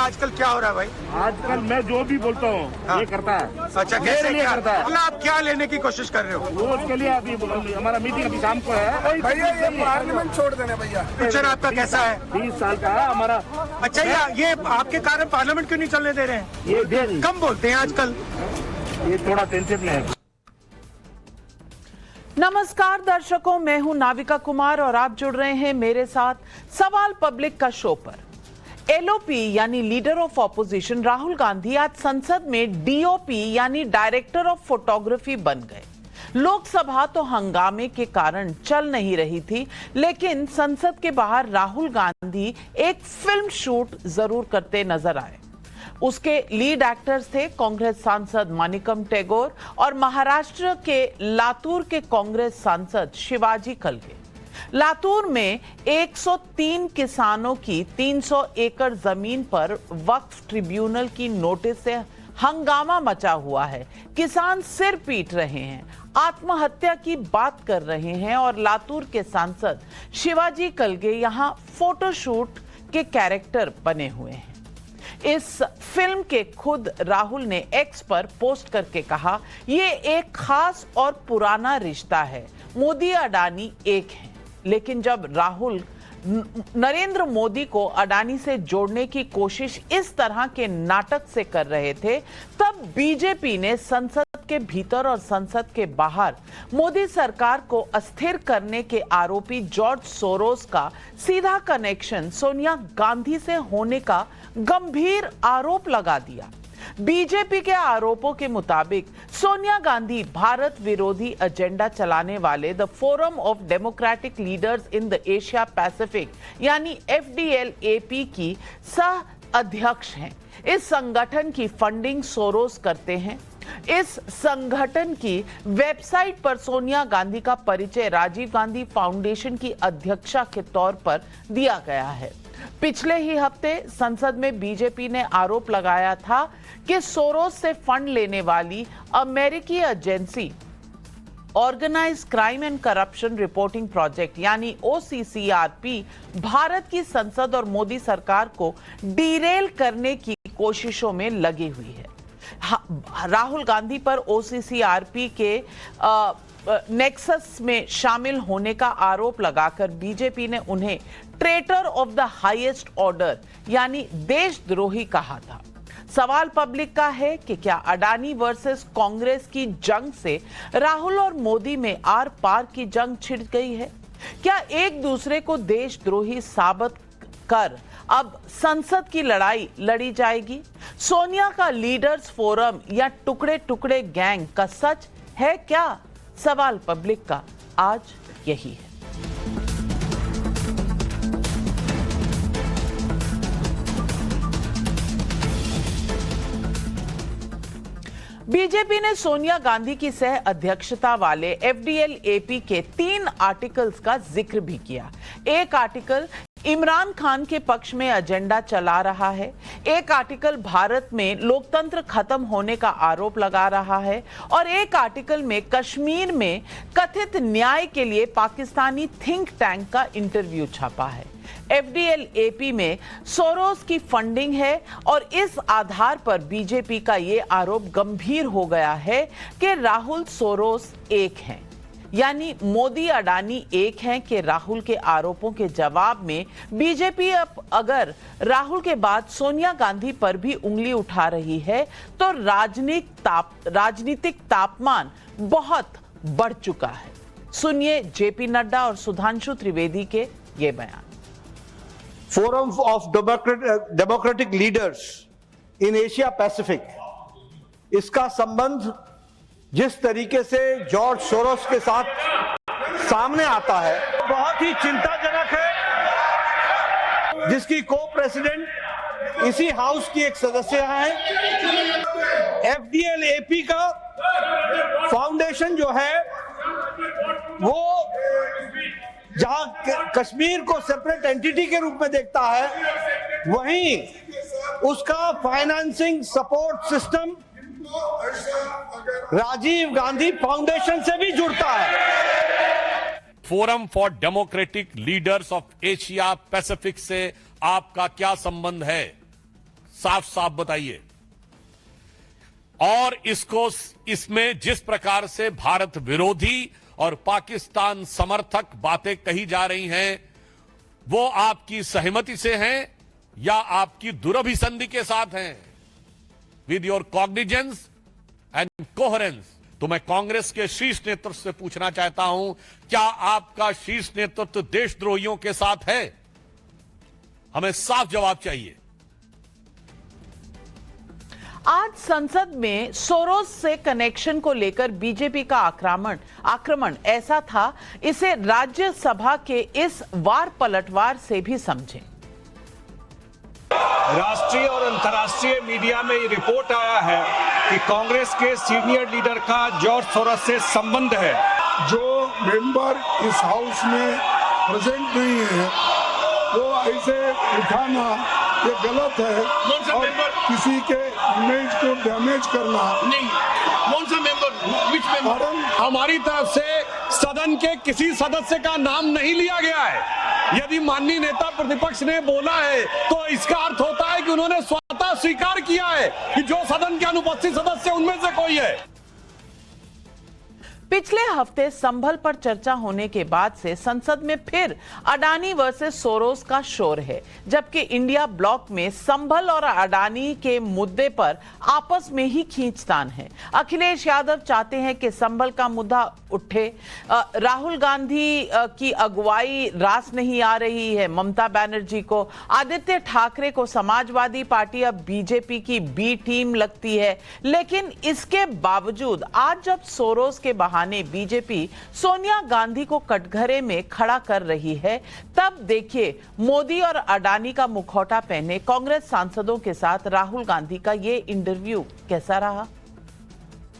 आजकल क्या हो रहा है भाई? आजकल मैं जो भी बोलता हूँ ये करता है। अच्छा, मेरे कैसे लिए क्या करता है। मतलब आप क्या लेने की कोशिश कर रहे हो? वो उसके लिए अभी हमारा मीटिंग अभी शाम को है। भैया ये पार्लियामेंट छोड़ देना भैया। फ्यूचर आपका कैसा है? 20 साल का है हमारा। अच्छा, ये आपके कारण पार्लियामेंट क्यों नहीं चलने दे रहे हैं? ये देर कम बोलते हैं आजकल। ये थोड़ा टेंशन में है। नमस्कार दर्शकों, मैं हूं नाविका कुमार और आप जुड़ रहे हैं मेरे साथ सवाल पब्लिक का शो पर। एलओपी यानी leader of opposition Rahul Gandhi आज संसद में डीओपी यानी डायरेक्टर ऑफ फोटोग्राफी बन गए। लोकसभा तो हंगामे के कारण चल नहीं रही थी, लेकिन संसद के बाहर राहुल गांधी एक फिल्म शूट जरूर करते नजर आए। उसके लीड एक्टर्स थे कांग्रेस सांसद मानिकम टेगोर और महाराष्ट्र के लातूर के कांग्रेस सांसद शिवाजी कलगे। लातूर में 103 किसानों की 300 एकड़ जमीन पर वक्फ ट्रिब्यूनल की नोटिस से हंगामा मचा हुआ है। किसान सिर पीट रहे हैं, आत्महत्या की बात कर रहे हैं और लातूर के सांसद शिवाजी कलगे यहां फोटोशूट के कैरेक्टर बने हुए हैं। इस फिल्म के खुद राहुल ने एक्स पर पोस्ट करके कहा, ये एक खास और पुराना रिश्ता है, मोदी अडानी एक हैं। लेकिन जब राहुल नरेंद्र मोदी को अडानी से जोड़ने की कोशिश इस तरह के नाटक से कर रहे थे, तब बीजेपी ने संसद के भीतर और संसद के बाहर मोदी सरकार को अस्थिर करने के आरोपी जॉर्ज सोरोस का सीधा कनेक्शन सोनिया गांधी से होने का गंभीर आरोप लगा दिया। बीजेपी के आरोपों के मुताबिक सोनिया गांधी भारत विरोधी एजेंडा चलाने वाले the forum of democratic leaders in the Asia Pacific यानी FDLAP की सह अध्यक्ष हैं। इस संगठन की फंडिंग सोरोस करते हैं। इस संगठन की वेबसाइट पर सोनिया गांधी का परिचय राजीव गांधी फाउंडेशन की अध्यक्षा के तौर पर दिया गया है। पिछले ही हफ्ते संसद में बीजेपी ने आरोप लगाया था कि सोरोस से फंड लेने वाली अमेरिकी agency organised crime and corruption reporting project यानी OCCRP भारत की संसद और मोदी सरकार को डीरेल करने की कोशिशों में लगी हुई है। राहुल गांधी पर OCCRP के नेक्सस में शामिल होने का आरोप लगाकर बीजेपी ने उन्हें traitor of the highest order यानी देशद्रोही कहा था। सवाल पब्लिक का है कि क्या अडानी वर्सेस कांग्रेस की जंग से राहुल और मोदी में आर पार की जंग छिड़ गई है? क्या एक दूसरे को देशद्रोही साबित कर अब संसद की लड़ाई लड़ी जाएगी? सोनिया का लीडर्स फोरम या टुकड़े टुकड़े गैंग का सच है क्या? सवाल पब्लिक का आज यही है। बीजेपी ने सोनिया गांधी की सह अध्यक्षता वाले FDLAP के 3 आर्टिकल्स का जिक्र भी किया। एक आर्टिकल इमरान खान के पक्ष में एजेंडा चला रहा है, एक आर्टिकल भारत में लोकतंत्र खत्म होने का आरोप लगा रहा है और एक आर्टिकल में कश्मीर में कथित न्याय के लिए पाकिस्तानी थिंक टैंक का इंटरव्यू छपा है। FDLAP में सोरोस की फंडिंग है और इस आधार पर बीजेपी का यह आरोप गंभीर हो गया है कि राहुल सोरोस एक हैं, यानी मोदी अडानी एक हैं कि राहुल के आरोपों के जवाब में बीजेपी अब अगर राहुल के बाद सोनिया गांधी पर भी उंगली उठा रही है तो राजनीतिक तापमान बहुत बढ़ चुका है। सुनिए JP नड्डा और सुधांशु त्रिवेदी के ये बयान। Forum of democratic leaders in Asia Pacific, इसका संबंध जिस तरीके से जॉर्ज सोरोस के साथ सामने आता है बहुत ही चिंताजनक है, जिसकी को प्रेसिडेंट इसी हाउस की एक सदस्य है। FDLAP का फाउंडेशन जो है वो जहां कश्मीर को सेपरेट एंटिटी के रूप में देखता है, वहीं उसका financing support system Rajiv Gandhi foundation से भी जुड़ता है। Forum for democratic leaders of Asia Pacific से आपका क्या संबंध है? साफ साफ बताइए। और इसमें जिस प्रकार से भारत विरोधी और पाकिस्तान समर्थक बातें कही जा रही हैं, वो आपकी सहमति से हैं या आपकी दुरभिसंधि के साथ हैं? With your cognizance and coherence. तो मैं कांग्रेस के शीर्ष नेतृत्व से पूछना चाहता हूं, क्या आपका शीर्ष नेतृत्व देशद्रोहियों के साथ है? हमें साफ जवाब चाहिए। आज संसद में सोरोस से कनेक्शन को लेकर बीजेपी का आक्रमण ऐसा था, इसे राज्यसभा के इस वार पलटवार से भी समझें। राष्ट्रीय और अंतर्राष्ट्रीय मीडिया में ये रिपोर्ट आया है कि कांग्रेस के सीनियर लीडर का जॉर्ज सोरोस से संबंध है। जो मेंबर इस हाउस में प्रेजेंट नहीं है वो ऐसे उठाना ये गलत है और किसी के इमेज को डैमेज करना नहीं। कौन सा मेंबर? विच मेंबर? हमारी तरफ से सदन के किसी सदस्य का नाम नहीं लिया गया है। यदि माननीय नेता प्रतिपक्ष ने बोला है तो इसका अर्थ होता है कि उन्होंने स्वतः स्वीकार किया है कि जो सदन के अनुपस्थित सदस्य उनमें से कोई है। पिछले हफ्ते संभल पर चर्चा होने के बाद से संसद में फिर अडानी वर्सेस सोरोस का शोर है, जबकि इंडिया ब्लॉक में संभल और अडानी के मुद्दे पर आपस में ही खींचतान है। अखिलेश यादव चाहते हैं कि संभल का मुद्दा उठे। राहुल गांधी की अगुवाई रास नहीं आ रही है ममता बनर्जी को। आदित्य ठाकरे को समाजवादी पार्टी अब बीजेपी की बी टीम लगती है। लेकिन इसके बावजूद आज जब सोरोस के बहाने बीजेपी सोनिया गांधी को कटघरे में खड़ा कर रही है, तब देखिए मोदी और अडानी का मुखौटा पहने कांग्रेस सांसदों के साथ राहुल गांधी का ये इंटरव्यू कैसा रहा।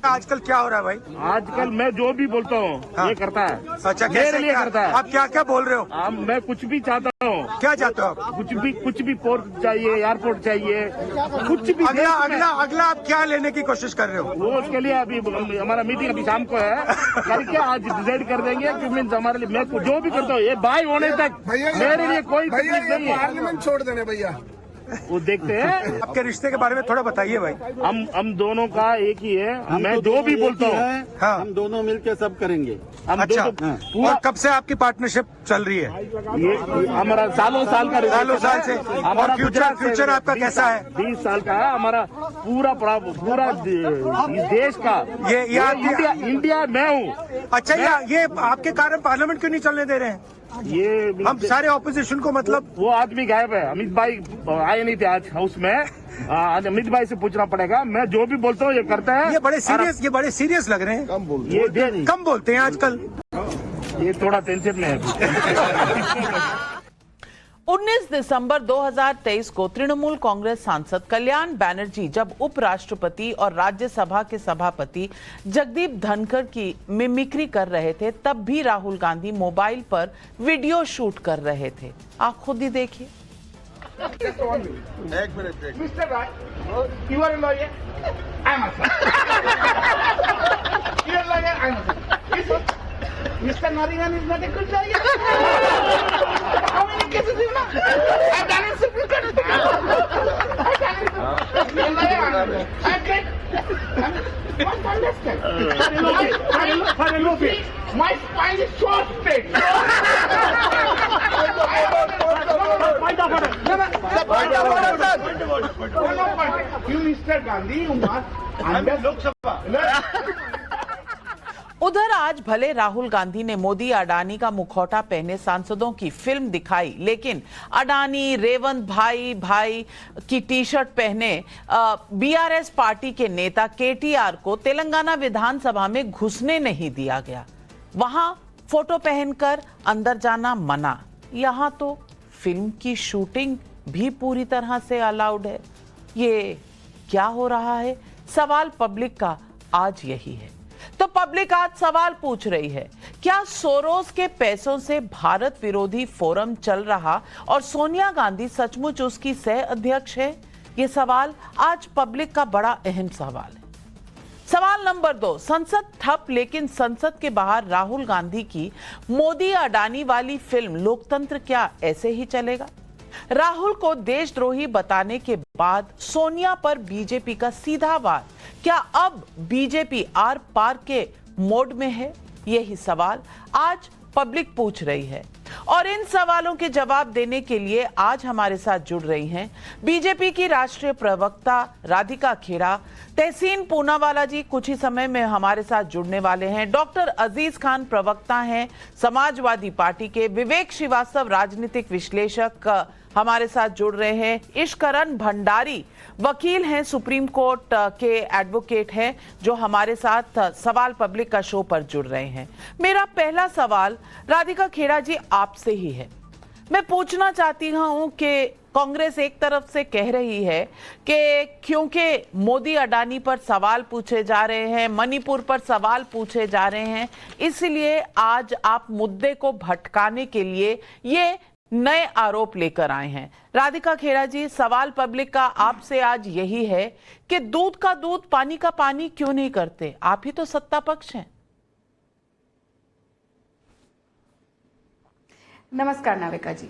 आजकल क्या हो रहा है भाई? आजकल मैं जो भी बोलता हूँ ये करता है। अच्छा, मेरे कैसे लिए करता है। आप क्या क्या बोल रहे हो? मैं कुछ भी चाहता हूँ। क्या चाहते हो आप? कुछ भी पोर्ट चाहिए, एयरपोर्ट चाहिए, कुछ भी। अगला आप क्या लेने की कोशिश कर रहे हो? वो उसके लिए अभी हमारा मीटिंग अभी शाम को है, करके आज डिसाइड कर देंगे कि मीन्स हमारे लिए मैं जो भी करता हूँ ये बाय होने तक मेरे लिए कोई तकलीफ नहीं है। पार्लियामेंट छोड़ देने भैया, वो देखते हैं। आपके रिश्ते के बारे में थोड़ा बताइए भाई। हम दोनों का एक ही है। मैं जो भी बोलता हूँ हाँ, हम दोनों मिलकर सब करेंगे। हम अच्छा, पूरा और कब से आपकी पार्टनरशिप चल रही है? ये हमारा सालों साल का सालों साल से। और फ्यूचर आपका कैसा है? 20 साल का है हमारा। पूरा इस देश का ये इंडिया मैं हूँ। अच्छा, ये आपके कारण पार्लियामेंट क्यों नहीं चलने दे रहे हैं? ये हम सारे ऑपोजिशन को, मतलब वो आदमी गायब है। अमित भाई आए नहीं थे आज हाउस में। आज अमित भाई से पूछना पड़ेगा। मैं जो भी बोलता हूँ ये करता है। ये बड़े सीरियस लग रहे हैं। कम बोलते हैं आजकल। ये थोड़ा टेंशन में है। 19 दिसंबर 2023 को तृणमूल कांग्रेस सांसद कल्याण बैनर्जी जब उपराष्ट्रपति और राज्यसभा के सभापति जगदीप धनखड़ की मिमिक्री कर रहे थे, तब भी राहुल गांधी मोबाइल पर वीडियो शूट कर रहे थे। आप खुद ही देखिए। एक minute. Mr. Rai, you are a lawyer. I am a son. You are a lawyer. I am a son. You see, Mr. Nariman is not a good lawyer. How many cases you know? I have done in Supreme Court. I have done in Supreme Court. You are a lawyer. I am great. What understand? My spine is so straight. You, Mr. Gandhi, you must understand. उधर आज भले राहुल गांधी ने मोदी अडानी का मुखौटा पहने सांसदों की film दिखाई, लेकिन अडानी रेवंत भाई की टी शर्ट पहने बीआरएस पार्टी के नेता केटीआर को तेलंगाना विधानसभा में घुसने नहीं दिया गया। वहां फोटो पहनकर अंदर जाना मना। यहां तो फिल्म की शूटिंग भी पूरी तरह से अलाउड है। ये क्या हो रहा है? सवाल पब्लिक का आज यही है। तो पब्लिक आज सवाल पूछ रही है, क्या सोरोस के पैसों से भारत विरोधी फोरम चल रहा और सोनिया गांधी सचमुच उसकी सह अध्यक्ष है? यह सवाल आज पब्लिक का बड़ा अहम सवाल है। सवाल नंबर 2, संसद ठप, लेकिन संसद के बाहर राहुल गांधी की मोदी अडानी वाली फिल्म लोकतंत्र क्या ऐसे ही चलेगा? राहुल को देशद्रोही बताने के बाद सोनिया पर बीजेपी का सीधा वार। क्या अब बीजेपी आर पार के मोड में है? यही सवाल आज पब्लिक पूछ रही है और इन सवालों के जवाब देने के लिए आज हमारे साथ जुड़ रही हैं बीजेपी की राष्ट्रीय प्रवक्ता राधिका खेड़ा। तहसीन पूनावाला जी कुछ ही समय में हमारे साथ जुड़ने वाले हैं। डॉक्टर अजीज खान प्रवक्ता हैं समाजवादी पार्टी के। विवेक श्रीवास्तव राजनीतिक विश्लेषक हमारे साथ जुड़ रहे हैं। ईशकरण भंडारी वकील हैं, सुप्रीम कोर्ट के एडवोकेट हैं, जो हमारे साथ सवाल पब्लिक का शो पर जुड़ रहे हैं। मेरा पहला सवाल राधिका खेड़ा जी आपसे ही है। मैं पूछना चाहती हूं कि कांग्रेस एक तरफ से कह रही है कि क्योंकि मोदी अडानी पर सवाल पूछे जा रहे हैं, मणिपुर पर सवाल पूछे जा रहे हैं, इसलिए आज आप मुद्दे को भटकाने के लिए ये नए आरोप लेकर आए हैं। राधिका खेड़ा जी, सवाल पब्लिक का आपसे आज यही है कि दूध का दूध पानी का पानी क्यों नहीं करते? आप ही तो सत्ता पक्ष हैं। नमस्कार नाविका जी।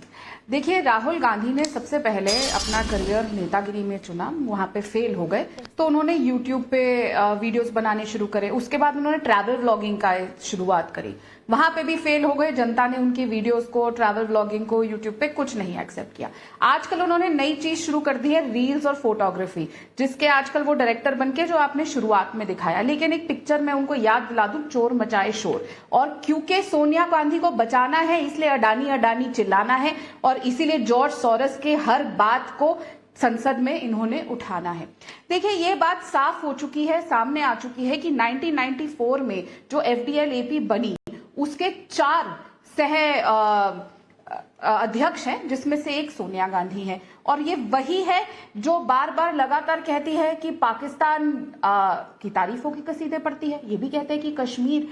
देखिए, राहुल गांधी ने सबसे पहले अपना करियर नेतागिरी में चुना, वहां पे फेल हो गए तो उन्होंने यूट्यूब पे वीडियोस बनाने शुरू करे। उसके बाद उन्होंने ट्रैवल व्लॉगिंग का शुरुआत करी, वहां पे भी फेल हो गए। जनता ने उनकी वीडियोस को, ट्रैवल व्लॉगिंग को यूट्यूब पे कुछ नहीं एक्सेप्ट किया। आजकल उन्होंने नई चीज शुरू कर दी है, रील्स और फोटोग्राफी, जिसके आजकल वो डायरेक्टर बनके जो आपने शुरुआत में दिखाया। लेकिन एक पिक्चर में उनको याद दिला दूं, चोर मचाए शोर। और क्योंकि सोनिया गांधी को बचाना है इसलिए अडानी अडानी चिल्लाना है और इसीलिए जॉर्ज सोरोस के हर बात को संसद में इन्होंने उठाना है। देखिए, ये बात साफ हो चुकी है, सामने आ चुकी है कि 1994 में जो FDL-AP बनी उसके 4 सह अध्यक्ष हैं, जिसमें से एक सोनिया गांधी है। और ये वही है जो बार बार लगातार कहती है कि पाकिस्तान की तारीफों की कसीदे पढ़ती है। ये भी कहते हैं कि कश्मीर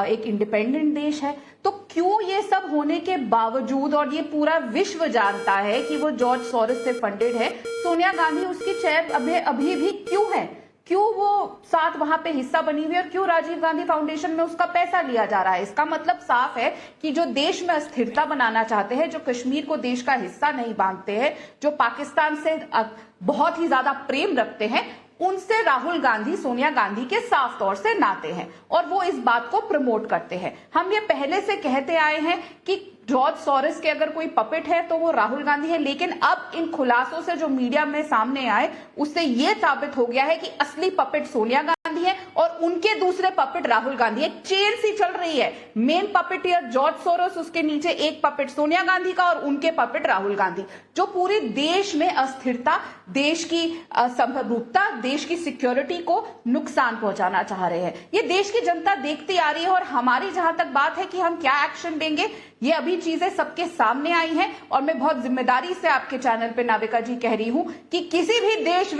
एक इंडिपेंडेंट देश है। तो क्यों ये सब होने के बावजूद, और ये पूरा विश्व जानता है कि वो जॉर्ज सोरोस से फंडेड है, सोनिया गांधी उसकी चेयर अभी भी क्यों है? क्यों वो साथ वहां पे हिस्सा बनी हुई है और क्यों राजीव गांधी फाउंडेशन में उसका पैसा लिया जा रहा है? इसका मतलब साफ है कि जो देश में अस्थिरता बनाना चाहते हैं, जो कश्मीर को देश का हिस्सा नहीं मानते हैं, जो पाकिस्तान से बहुत ही ज्यादा प्रेम रखते हैं, उनसे राहुल गांधी सोनिया गांधी के साफ तौर से नाते हैं और वो इस बात को प्रमोट करते हैं। हम ये पहले से कहते आए हैं कि जॉर्ज सोरोस के अगर कोई पपेट है तो वो राहुल गांधी है। लेकिन अब इन खुलासों से जो मीडिया में सामने आए, उससे ये साबित हो गया है कि असली पपेट सोनिया गांधी है और उनके दूसरे पपेट राहुल गांधी है। चेन सी चल रही है, मेन पपेटियर जॉर्ज सोरोस, उसके नीचे एक पपेट सोनिया गांधी का और उनके पपेट राहुल गांधी, जो पूरे देश में अस्थिरता, देश की समरूपता, देश की सिक्योरिटी को नुकसान पहुंचाना चाह रहे हैं। ये देश की जनता देखती आ रही है और हमारी जहां तक बात है कि हम क्या एक्शन लेंगे, ये अभी चीजें सबके सामने आई हैं। और मैं बहुत जिम्मेदारी से आपके चैनल पे नाविका जी कह रही हूं कि किसी भी देश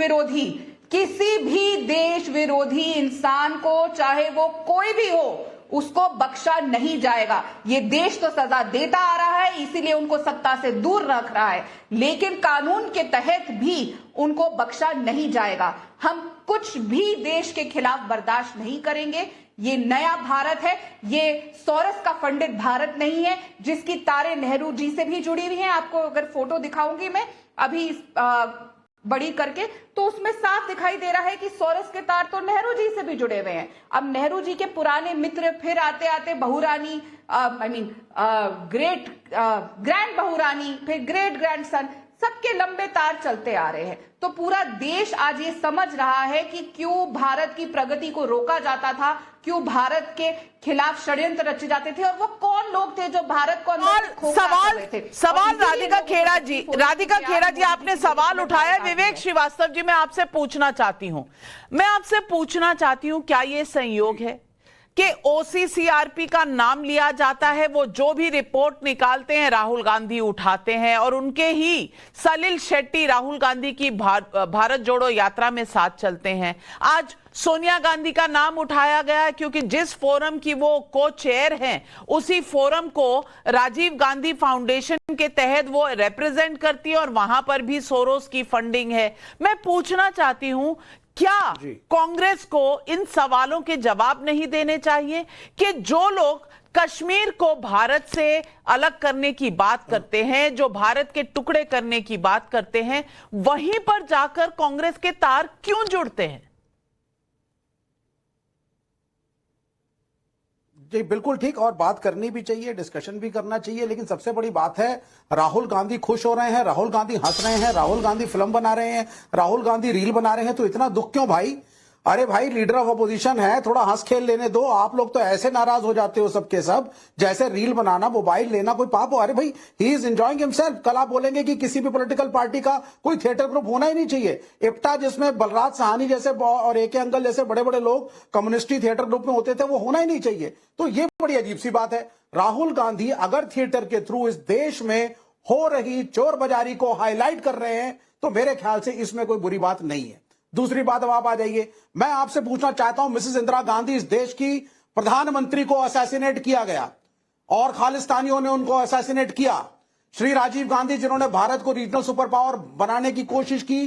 विरोधी इंसान को, चाहे वो कोई भी हो, उसको बख्शा नहीं जाएगा। ये देश तो सजा देता आ रहा है, इसीलिए उनको सत्ता से दूर रख रहा है, लेकिन कानून के तहत भी उनको बख्शा नहीं जाएगा। हम कुछ भी देश के खिलाफ बर्दाश्त नहीं करेंगे। ये नया भारत है, ये सोरोस का फंडित भारत नहीं है, जिसकी तारें नेहरू जी से भी जुड़ी हुई हैं। आपको अगर फोटो दिखाऊंगी मैं अभी बड़ी करके, तो उसमें साफ दिखाई दे रहा है कि सोरोस के तार तो नेहरू जी से भी जुड़े हुए हैं। अब नेहरू जी के पुराने मित्र फिर आते आते बहुरानी, ग्रैंड बहुरानी, फिर ग्रेट ग्रैंडसन, सबके लंबे तार चलते आ रहे हैं। तो पूरा देश आज ये समझ रहा है कि क्यों भारत की प्रगति को रोका जाता था, क्यों भारत के खिलाफ षड्यंत्र रचे जाते थे और वो कौन लोग थे जो भारत को सवाल राधिका खेड़ा जी आपने सवाल उठाया। विवेक श्रीवास्तव जी, मैं आपसे पूछना चाहती हूं क्या ये संयोग है कि OCCRP का नाम लिया जाता है, वो जो भी रिपोर्ट निकालते हैं राहुल गांधी उठाते हैं और उनके ही सलिल शेट्टी राहुल गांधी की भारत जोड़ो यात्रा में साथ चलते हैं। आज सोनिया गांधी का नाम उठाया गया है क्योंकि जिस फोरम की वो को चेयर हैं, उसी फोरम को राजीव गांधी फाउंडेशन के तहत वो रिप्रेजेंट करती है और वहां पर भी सोरोस की फंडिंग है। मैं पूछना चाहती हूं, क्या कांग्रेस को इन सवालों के जवाब नहीं देने चाहिए कि जो लोग कश्मीर को भारत से अलग करने की बात करते हैं, जो भारत के टुकड़े करने की बात करते हैं, वहीं पर जाकर कांग्रेस के तार क्यों जुड़ते हैं? जी बिल्कुल ठीक, और बात करनी भी चाहिए, डिस्कशन भी करना चाहिए, लेकिन सबसे बड़ी बात है राहुल गांधी खुश हो रहे हैं, राहुल गांधी हंस रहे हैं, राहुल गांधी फिल्म बना रहे हैं, राहुल गांधी रील बना रहे हैं, तो इतना दुख क्यों भाई? अरे भाई लीडर ऑफ अपोजिशन है, थोड़ा हंस खेल लेने दो। आप लोग तो ऐसे नाराज हो जाते हो सबके सब, जैसे रील बनाना, मोबाइल लेना कोई पाप हो। अरे भाई ही इज एंजॉयिंग हिमसेल्फ। कल आप बोलेंगे कि किसी भी पॉलिटिकल पार्टी का कोई थिएटर ग्रुप होना ही नहीं चाहिए। इप्टा जिसमें बलराज साहनी जैसे और एके अंकल जैसे बड़े बड़े लोग कम्युनिस्टी थिएटर ग्रुप में होते थे, वो होना ही नहीं चाहिए। तो ये बड़ी अजीब सी बात है। राहुल गांधी अगर थिएटर के थ्रू इस देश में हो रही चोर बाजारी को हाईलाइट कर रहे हैं, तो मेरे ख्याल से इसमें कोई बुरी बात नहीं है। दूसरी बात, अब आप आ जाइए, मैं आपसे पूछना चाहता हूं, मिसेस इंदिरा गांधी, इस देश की प्रधानमंत्री को असैसिनेट किया गया और खालिस्तानियों ने उनको असैसिनेट किया। श्री राजीव गांधी जिन्होंने भारत को रीजनल सुपर पावर बनाने की कोशिश की,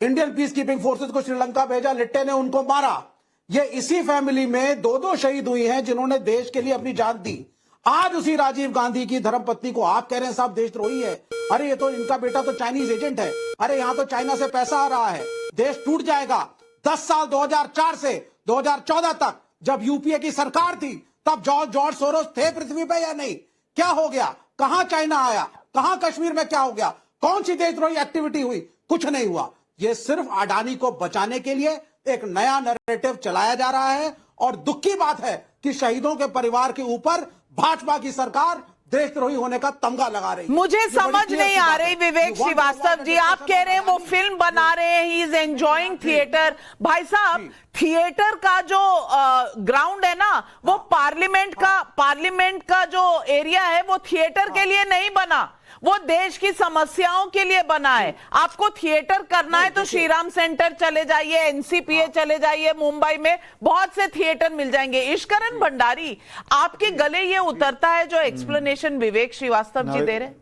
इंडियन पीस कीपिंग फोर्सेस को श्रीलंका भेजा, लिट्टे ने उनको मारा। ये इसी फैमिली में दो शहीद हुई हैं जिन्होंने देश के लिए अपनी जान दी। आज उसी राजीव गांधी की धर्मपत्नी को आप कह रहे हैं साहब देशद्रोही है। अरे ये तो इनका बेटा तो चाइनीज एजेंट है। अरे यहां तो चाइना से पैसा आ रहा है, देश टूट जाएगा। 10 साल 2004 से 2014 तक जब यूपीए की सरकार थी, तब जॉर्ज सोरोस थे पृथ्वी पे या नहीं? क्या हो गया? कहां चाइना आया? कहां कश्मीर में क्या हो गया? कौन सी देशद्रोही एक्टिविटी हुई? कुछ नहीं हुआ। ये सिर्फ अडानी को बचाने के लिए एक नया नैरेटिव चलाया जा रहा है। और दुख की बात है कि शहीदों के परिवार के ऊपर भाजपा की सरकार देशद्रोही होने का तमगा लगा रही है। मुझे समझ नहीं आ रही विवेक श्रीवास्तव जी, आप कह रहे हैं वो फिल्म बना रहे हैं, ही इज एंजॉयिंग थिएटर। भाई साहब, थिएटर का जो ग्राउंड है ना, वो पार्लियामेंट का जो एरिया है, वो थिएटर के लिए नहीं बना, वो देश की समस्याओं के लिए बना है। आपको थिएटर करना है तो श्रीराम सेंटर चले जाइए, एनसीपीए चले जाइए, मुंबई में बहुत से थिएटर मिल जाएंगे। ईश्वरन भंडारी, आपके गले ये उतरता है जो एक्सप्लेनेशन विवेक श्रीवास्तव जी दे रहे हैं?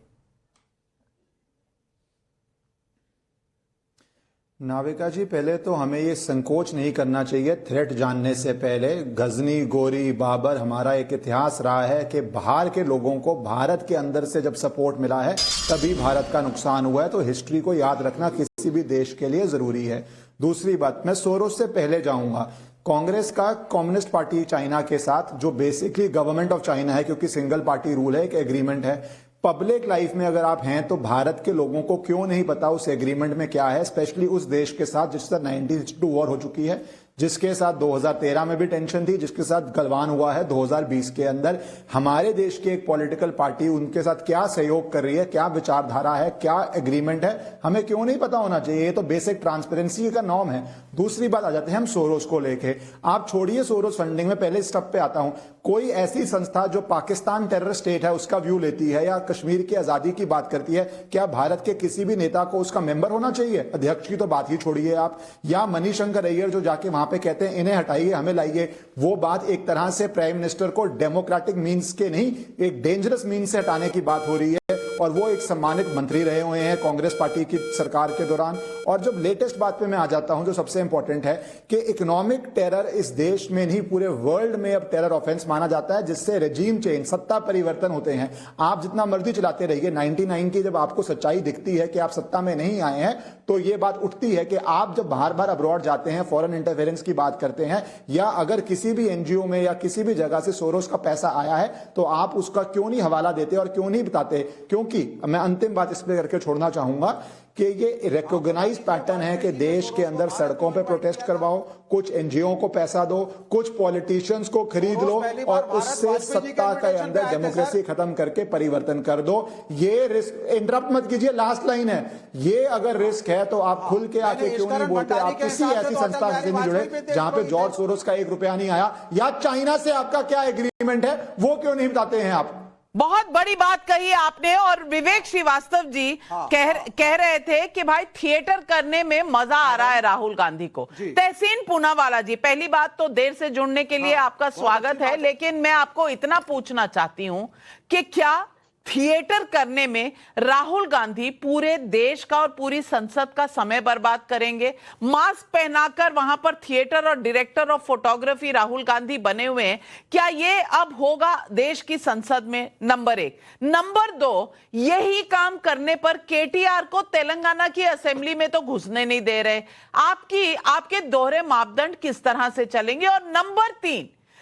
नाविका जी, पहले तो हमें ये संकोच नहीं करना चाहिए थ्रेट जानने से पहले। गजनी, गोरी, बाबर, हमारा एक इतिहास रहा है कि बाहर के लोगों को भारत के अंदर से जब सपोर्ट मिला है तभी भारत का नुकसान हुआ है। तो हिस्ट्री को याद रखना किसी भी देश के लिए जरूरी है। दूसरी बात, मैं सोरोस से पहले जाऊंगा। कांग्रेस का कम्युनिस्ट पार्टी चाइना के साथ, जो बेसिकली गवर्नमेंट ऑफ चाइना है, क्योंकि सिंगल पार्टी रूल है, एक एग्रीमेंट है। पब्लिक लाइफ में अगर आप हैं तो भारत के लोगों को क्यों नहीं पता उस एग्रीमेंट में क्या है, स्पेशली उस देश के साथ जिससे 1962 वॉर हो चुकी है, जिसके साथ 2013 में भी टेंशन थी, जिसके साथ गलवान हुआ है 2020 के अंदर। हमारे देश की एक पॉलिटिकल पार्टी उनके साथ क्या सहयोग कर रही है, क्या विचारधारा है, क्या एग्रीमेंट है, हमें क्यों नहीं पता होना चाहिए? ये तो बेसिक ट्रांसपेरेंसी का नॉर्म है। दूसरी बात आ जाते हैं हम सोरोस को लेके। आप छोड़िए सोरोस फंडिंग में, पहले स्टेप पे आता हूं। कोई ऐसी संस्था जो पाकिस्तान टेरर स्टेट है उसका व्यू लेती है या कश्मीर की आजादी की बात करती है, क्या भारत के किसी भी नेता को उसका मेंबर होना चाहिए? अध्यक्ष की तो बात ही छोड़िए आप। या मनीशंकर अय्यर जो जाके वहां पे कहते हैं इन्हें हटाइए, हमें लाइए, वो बात एक तरह से प्राइम मिनिस्टर को डेमोक्रेटिक मीन्स के नहीं, एक डेंजरस मीन्स से हटाने की बात हो रही है। और वो एक सम्मानित मंत्री रहे हुए हैं कांग्रेस पार्टी की सरकार के दौरान। और जब लेटेस्ट बात पे मैं आ जाता हूं, जो सबसे इंपॉर्टेंट है कि इकोनॉमिक टेरर इस देश में नहीं पूरे वर्ल्ड में अब टेरर ऑफेंस माना जाता है, जिससे रेजीम चेंज, सत्ता परिवर्तन होते हैं। आप जितना मर्जी चलाते रहिए, 99 की जब आपको सच्चाई दिखती है कि आप सत्ता में नहीं आए हैं, तो ये बात उठती है कि आप जब बार बार अब्रॉड जाते हैं, फॉरेन इंटरफेरेंस की बात करते हैं, या अगर किसी भी एनजीओ में या किसी भी जगह से सोरोस का पैसा आया है, तो आप उसका क्यों नहीं हवाला देते और क्यों नहीं बताते? क्योंकि मैं अंतिम बात इस पे करके छोड़ना चाहूंगा कि ये रिकॉग्नाइज पैटर्न है कि देश के अंदर सड़कों पे प्रोटेस्ट करवाओ, कुछ एनजीओ को पैसा दो, कुछ पॉलिटिशियंस को खरीद लो और उससे सत्ता के अंदर डेमोक्रेसी खत्म करके परिवर्तन कर दो। ये रिस्क, इंटरप्ट मत कीजिए, लास्ट लाइन है, ये अगर रिस्क है तो आप खुल के आके क्यों नहीं बोलते? आप किसी ऐसी संस्था से नहीं जुड़े जहां पे जॉर्ज सोरोस का 1 रुपया नहीं आया, या चाइना से आपका क्या एग्रीमेंट है वो क्यों नहीं बताते हैं आप? बहुत बड़ी बात कही आपने। और विवेक श्रीवास्तव जी कह रहे थे कि भाई थिएटर करने में मजा आ रहा है राहुल गांधी को। तहसीन पूनावाला जी, पहली बात तो देर से जुड़ने के लिए आपका स्वागत है, लेकिन मैं आपको इतना पूछना चाहती हूं कि क्या थिएटर करने में राहुल गांधी पूरे देश का और पूरी संसद का समय बर्बाद करेंगे। मास्क पहनाकर वहां पर थिएटर और director of photography Rahul Gandhi बने हुए हैं। क्या ये अब होगा देश की संसद में? नंबर 1। नंबर 2, यही काम करने पर केटीआर को तेलंगाना की असेंबली में तो घुसने नहीं दे रहे। आपके दोहरे मापदंड किस तरह से चलेंगे? और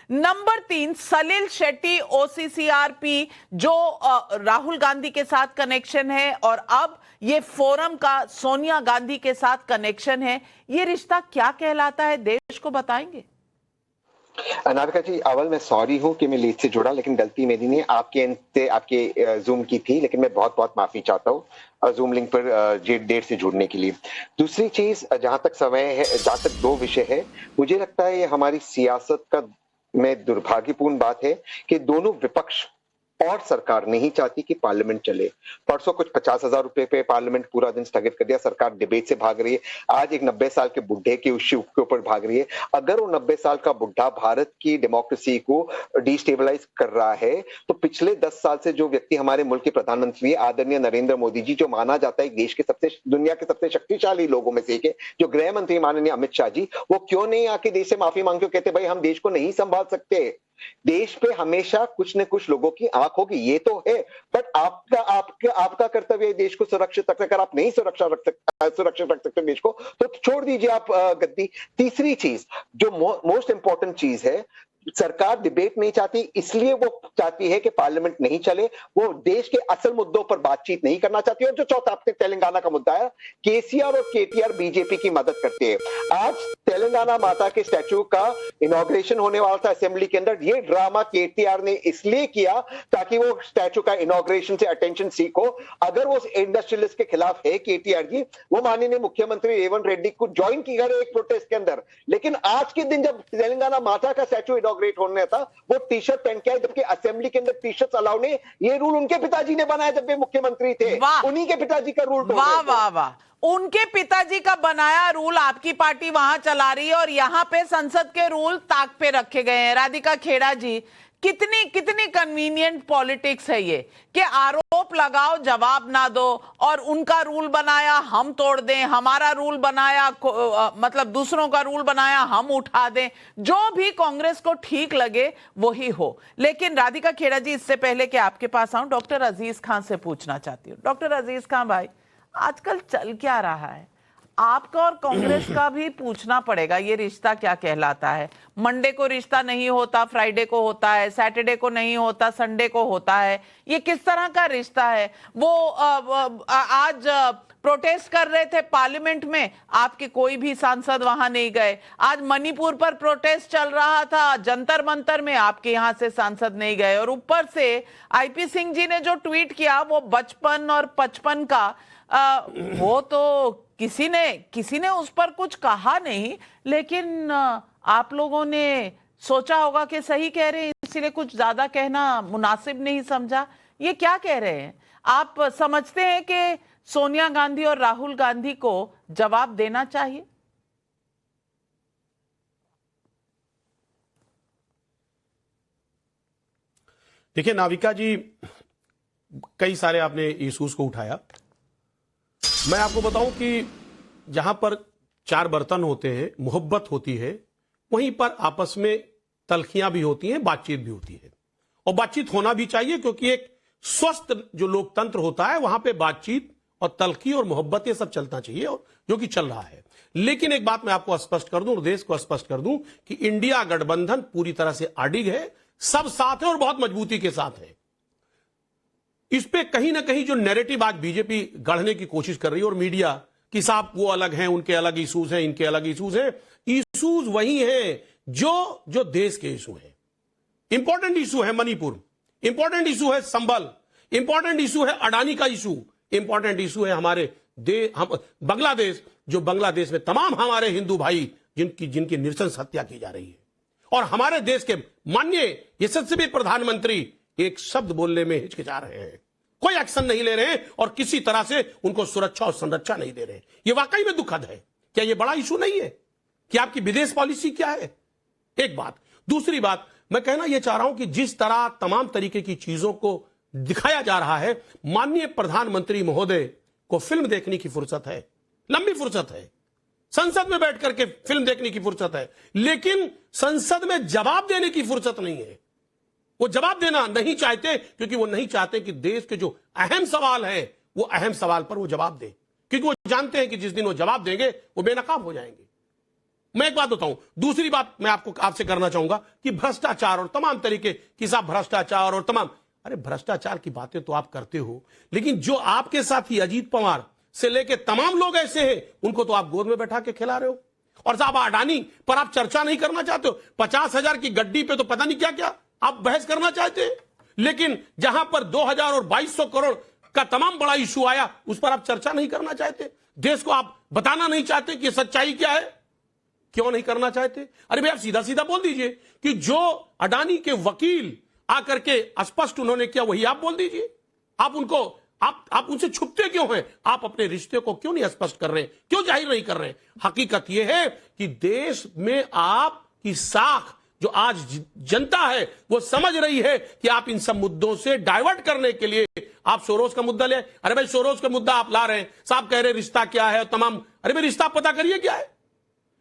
नंबर 3 सलिल शेट्टी ओसीसीआरपी जो राहुल गांधी के साथ कनेक्शन है और अब ये फोरम का सोनिया गांधी के साथ कनेक्शन है, ये रिश्ता क्या कहलाता है, देश को बताएंगे? नाविका जी, अवल मैं सॉरी हूं कि मैं लेट से जुड़ा, लेकिन गलती मेरी नहीं है, आपके जूम की थी, लेकिन मैं बहुत बहुत माफी चाहता हूं जूम लिंक पर देर से जुड़ने के लिए। दूसरी चीज, जहां तक समय है, जहां तक 2 विषय है, मुझे लगता है ये हमारी सियासत का में दुर्भाग्यपूर्ण बात है कि दोनों विपक्ष और सरकार नहीं चाहती कि पार्लियामेंट चले। परसों कुछ 50,000 रुपए पे पार्लियामेंट पूरा दिन स्थगित कर दिया, सरकार डिबेट से भाग रही है। आज एक 90 साल के बुढ़े के इश्यू के ऊपर भाग रही है। अगर वो 90 साल का बुढ़ा भारत की डेमोक्रेसी को डिस्टेबलाइज कर रहा है, तो पिछले 10 साल से जो व्यक्ति हमारे मुल्क के प्रधानमंत्री आदरणीय नरेंद्र मोदी जी, जो माना जाता है देश के दुनिया के सबसे शक्तिशाली लोगों में से एक है, जो गृह मंत्री माननीय अमित शाह जी, वो क्यों नहीं आके देश से माफी मांगते, कहते भाई हम देश को नहीं संभाल सकते। देश पे हमेशा कुछ न कुछ लोगों की आंख होगी, ये तो है, बट आपका कर्तव्य है देश को सुरक्षित रखना। अगर आप नहीं सुरक्षित रख सकते देश को, तो छोड़ दीजिए आप गद्दी। तीसरी चीज, जो मोस्ट इंपॉर्टेंट चीज है, सरकार डिबेट नहीं चाहती, इसलिए वो चाहती है कि पार्लियामेंट नहीं चले, वो देश के असल मुद्दों पर बातचीत नहीं करना चाहती। और जो चौथा आपने तेलंगाना का मुद्दा है, केसीआर और केटीआर बीजेपी की मदद करते हैं। आज तेलंगाना माता के स्टैचू का इनॉग्रेशन होने वाला था असेंबली के अंदर, ये ड्रामा केटीआर ने इसलिए किया ताकि वो स्टैचू का इनॉग्रेशन से अटेंशन सीखो। अगर वो इंडस्ट्रियलिस्ट के खिलाफ है केटीआर जी, वो माननीय मुख्यमंत्री रेवंत रेड्डी को ज्वाइन की गए एक प्रोटेस्ट के अंदर, लेकिन आज के दिन जब तेलंगाना माता का स्टैचू इनॉग्रेट होने था, वो टी शर्ट पहन के आए, जबकि असेंबली के अंदर टी शर्ट अलाउ नहीं। ये रूल उनके पिताजी ने बनाया जब वे मुख्यमंत्री थे, उन्हीं के पिताजी का रूल। वाह, उनके पिताजी का बनाया रूल आपकी पार्टी वहां चला रही है और यहां पे संसद के रूल ताक पे रखे गए हैं। राधिका खेड़ा जी, कितनी कन्वीनियंट पॉलिटिक्स है ये कि आरोप लगाओ, जवाब ना दो, और उनका रूल बनाया हम तोड़ दें, हमारा रूल बनाया मतलब दूसरों का रूल बनाया हम उठा दें, जो भी कांग्रेस को ठीक लगे वही हो। लेकिन राधिका खेड़ा जी, इससे पहले कि आपके पास आऊं, डॉक्टर अजीज खान से पूछना चाहती हूँ। डॉक्टर अजीज खान भाई, आजकल चल क्या रहा है? आपका और कांग्रेस का भी पूछना पड़ेगा, ये रिश्ता क्या कहलाता है? मंडे को रिश्ता नहीं होता, फ्राइडे को होता है, सैटरडे को नहीं होता, संडे को होता है। ये किस तरह का रिश्ता है? वो आज प्रोटेस्ट कर रहे थे पार्लियामेंट में, आपके कोई भी सांसद वहां नहीं गए। आज मणिपुर पर प्रोटेस्ट चल रहा था जंतर मंतर में, आपके यहां से सांसद नहीं गए। और ऊपर से आईपी सिंह जी ने जो ट्वीट किया, वो बचपन और 55 का, वो तो किसी ने उस पर कुछ कहा नहीं, लेकिन आप लोगों ने सोचा होगा कि सही कह रहे हैं, इसलिए कुछ ज्यादा कहना मुनासिब नहीं समझा। ये क्या कह रहे हैं? आप समझते हैं कि सोनिया गांधी और राहुल गांधी को जवाब देना चाहिए? देखिए नाविका जी, कई सारे आपने इश्यूज को उठाया। मैं आपको बताऊं कि जहां पर 4 बर्तन होते हैं, मोहब्बत होती है, वहीं पर आपस में तलखियां भी होती हैं, बातचीत भी होती है, और बातचीत होना भी चाहिए, क्योंकि एक स्वस्थ जो लोकतंत्र होता है वहां पे बातचीत और तलखी और मोहब्बत ये सब चलना चाहिए, और जो कि चल रहा है। लेकिन एक बात मैं आपको स्पष्ट कर दूं और देश को स्पष्ट कर दूं कि इंडिया गठबंधन पूरी तरह से अडिग है, सब साथ है और बहुत मजबूती के साथ है। इस पे कहीं ना कहीं जो नैरेटिव आज बीजेपी गढ़ने की कोशिश कर रही है, और मीडिया कि साहब वो अलग हैं, उनके अलग इश्यूज हैं, इनके अलग इश्यूज हैं, इश्यूज वही हैं जो देश के इशू हैं। इंपॉर्टेंट इशू है मणिपुर, इंपॉर्टेंट इशू है संबल, इंपॉर्टेंट इशू है अडानी का इशू, इंपॉर्टेंट इशू है हमारे बांग्लादेश, जो बांग्लादेश में तमाम हमारे हिंदू भाई जिनकी नृशंस हत्या की जा रही है, और हमारे देश के माननीय यशस्वी प्रधानमंत्री एक शब्द बोलने में हिचकिचा रहे हैं, कोई एक्शन नहीं ले रहे हैं, और किसी तरह से उनको सुरक्षा और संरक्षा नहीं दे रहे। ये वाकई में दुखद है। क्या ये बड़ा इशू नहीं है कि आपकी विदेश पॉलिसी क्या है? एक बात। दूसरी बात, मैं कहना यह चाह रहा हूं कि जिस तरह तमाम तरीके की चीजों को दिखाया जा रहा है। माननीय प्रधानमंत्री महोदय को फिल्म देखने की फुर्सत है, लंबी फुर्सत है, संसद में बैठ करके फिल्म देखने की फुर्सत है, लेकिन संसद में जवाब देने की फुर्सत नहीं है। वो जवाब देना नहीं चाहते क्योंकि वो नहीं चाहते कि देश के जो अहम सवाल है वो अहम सवाल पर वो जवाब दें, क्योंकि वो जानते हैं कि जिस दिन वो जवाब देंगे वो बेनकाब हो जाएंगे। मैं एक बात बताऊं, दूसरी बात मैं आपसे करना चाहूंगा कि भ्रष्टाचार और तमाम तरीके की साहब भ्रष्टाचार और तमाम, अरे भ्रष्टाचार की बातें तो आप करते हो, लेकिन जो आपके साथी अजीत पवार से लेके तमाम लोग ऐसे हैं उनको तो आप गोद में बैठा के खिला रहे हो। और साहब अडानी पर आप चर्चा नहीं करना चाहते हो, 50,000 की गड्डी पे तो पता नहीं क्या क्या आप बहस करना चाहते हैं, लेकिन जहां पर 2000 और 2200 करोड़ का तमाम बड़ा इशू आया उस पर आप चर्चा नहीं करना चाहते। देश को आप बताना नहीं चाहते कि सच्चाई क्या है, क्यों नहीं करना चाहते? अरे भाई आप सीधा सीधा बोल दीजिए कि जो अडानी के वकील आकर के स्पष्ट उन्होंने किया वही आप बोल दीजिए। आप उनसे छुपते क्यों हैं? आप अपने रिश्ते को क्यों नहीं स्पष्ट कर रहे हैं, क्यों जाहिर नहीं कर रहे हैं? हकीकत यह है कि देश में आपकी साख जो आज जनता है वो समझ रही है कि आप इन सब मुद्दों से डाइवर्ट करने के लिए आप सोरोस का मुद्दा ले। अरे भाई सोरोस का मुद्दा आप ला रहे हैं, साहब कह रहे रिश्ता क्या है तमाम, अरे भाई रिश्ता पता करिए क्या है,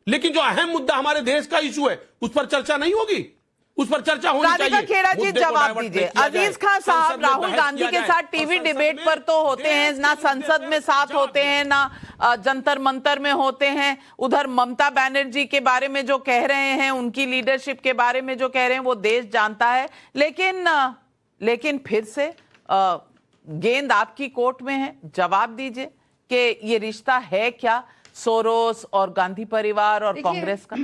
लेकिन जो अहम मुद्दा हमारे देश का इशू है उस पर चर्चा नहीं होगी, उस पर चर्चा होनी चाहिए। राधिका खेड़ा जी जवाब दीजिए। अजीज खान साहब राहुल गांधी के साथ टीवी डिबेट पर तो होते हैं ना, संसद में साथ होते हैं ना जंतर मंतर में होते हैं। उधर ममता बनर्जी के बारे में जो कह रहे हैं, उनकी लीडरशिप के बारे में जो कह रहे हैं वो देश जानता है, लेकिन फिर से गेंद आपकी कोर्ट में है। जवाब दीजिए कि ये रिश्ता है क्या सोरोस और गांधी परिवार और कांग्रेस का?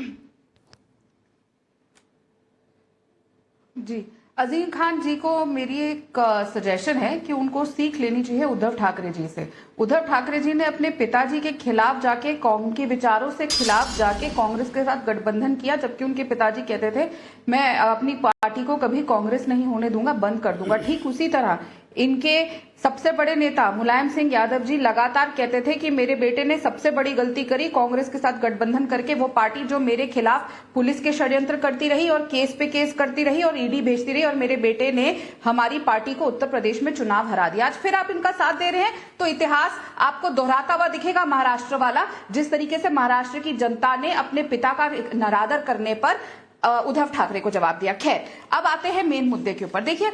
जी, अजीम खान जी को मेरी एक सजेशन है कि उनको सीख लेनी चाहिए उद्धव ठाकरे जी से। उद्धव ठाकरे जी ने अपने पिताजी के खिलाफ जाके, उनके विचारों से खिलाफ जाके कांग्रेस के साथ गठबंधन किया, जबकि उनके पिताजी कहते थे मैं अपनी पार्टी को कभी कांग्रेस नहीं होने दूंगा, बंद कर दूंगा। ठीक उसी तरह इनके सबसे बड़े नेता मुलायम सिंह यादव जी लगातार कहते थे कि मेरे बेटे ने सबसे बड़ी गलती करी कांग्रेस के साथ गठबंधन करके, वो पार्टी जो मेरे खिलाफ पुलिस के षड्यंत्र करती रही और केस पे केस करती रही और ईडी भेजती रही, और मेरे बेटे ने हमारी पार्टी को उत्तर प्रदेश में चुनाव हरा दिया। आज फिर आप इनका साथ दे रहे हैं तो इतिहास आपको दोहराता हुआ दिखेगा महाराष्ट्र वाला, जिस तरीके से महाराष्ट्र की जनता ने अपने पिता का निरादर करने पर उद्धव ठाकरे को जवाब दिया। खैर, अब आते हैं मेन मुद्दे के ऊपर। देखिए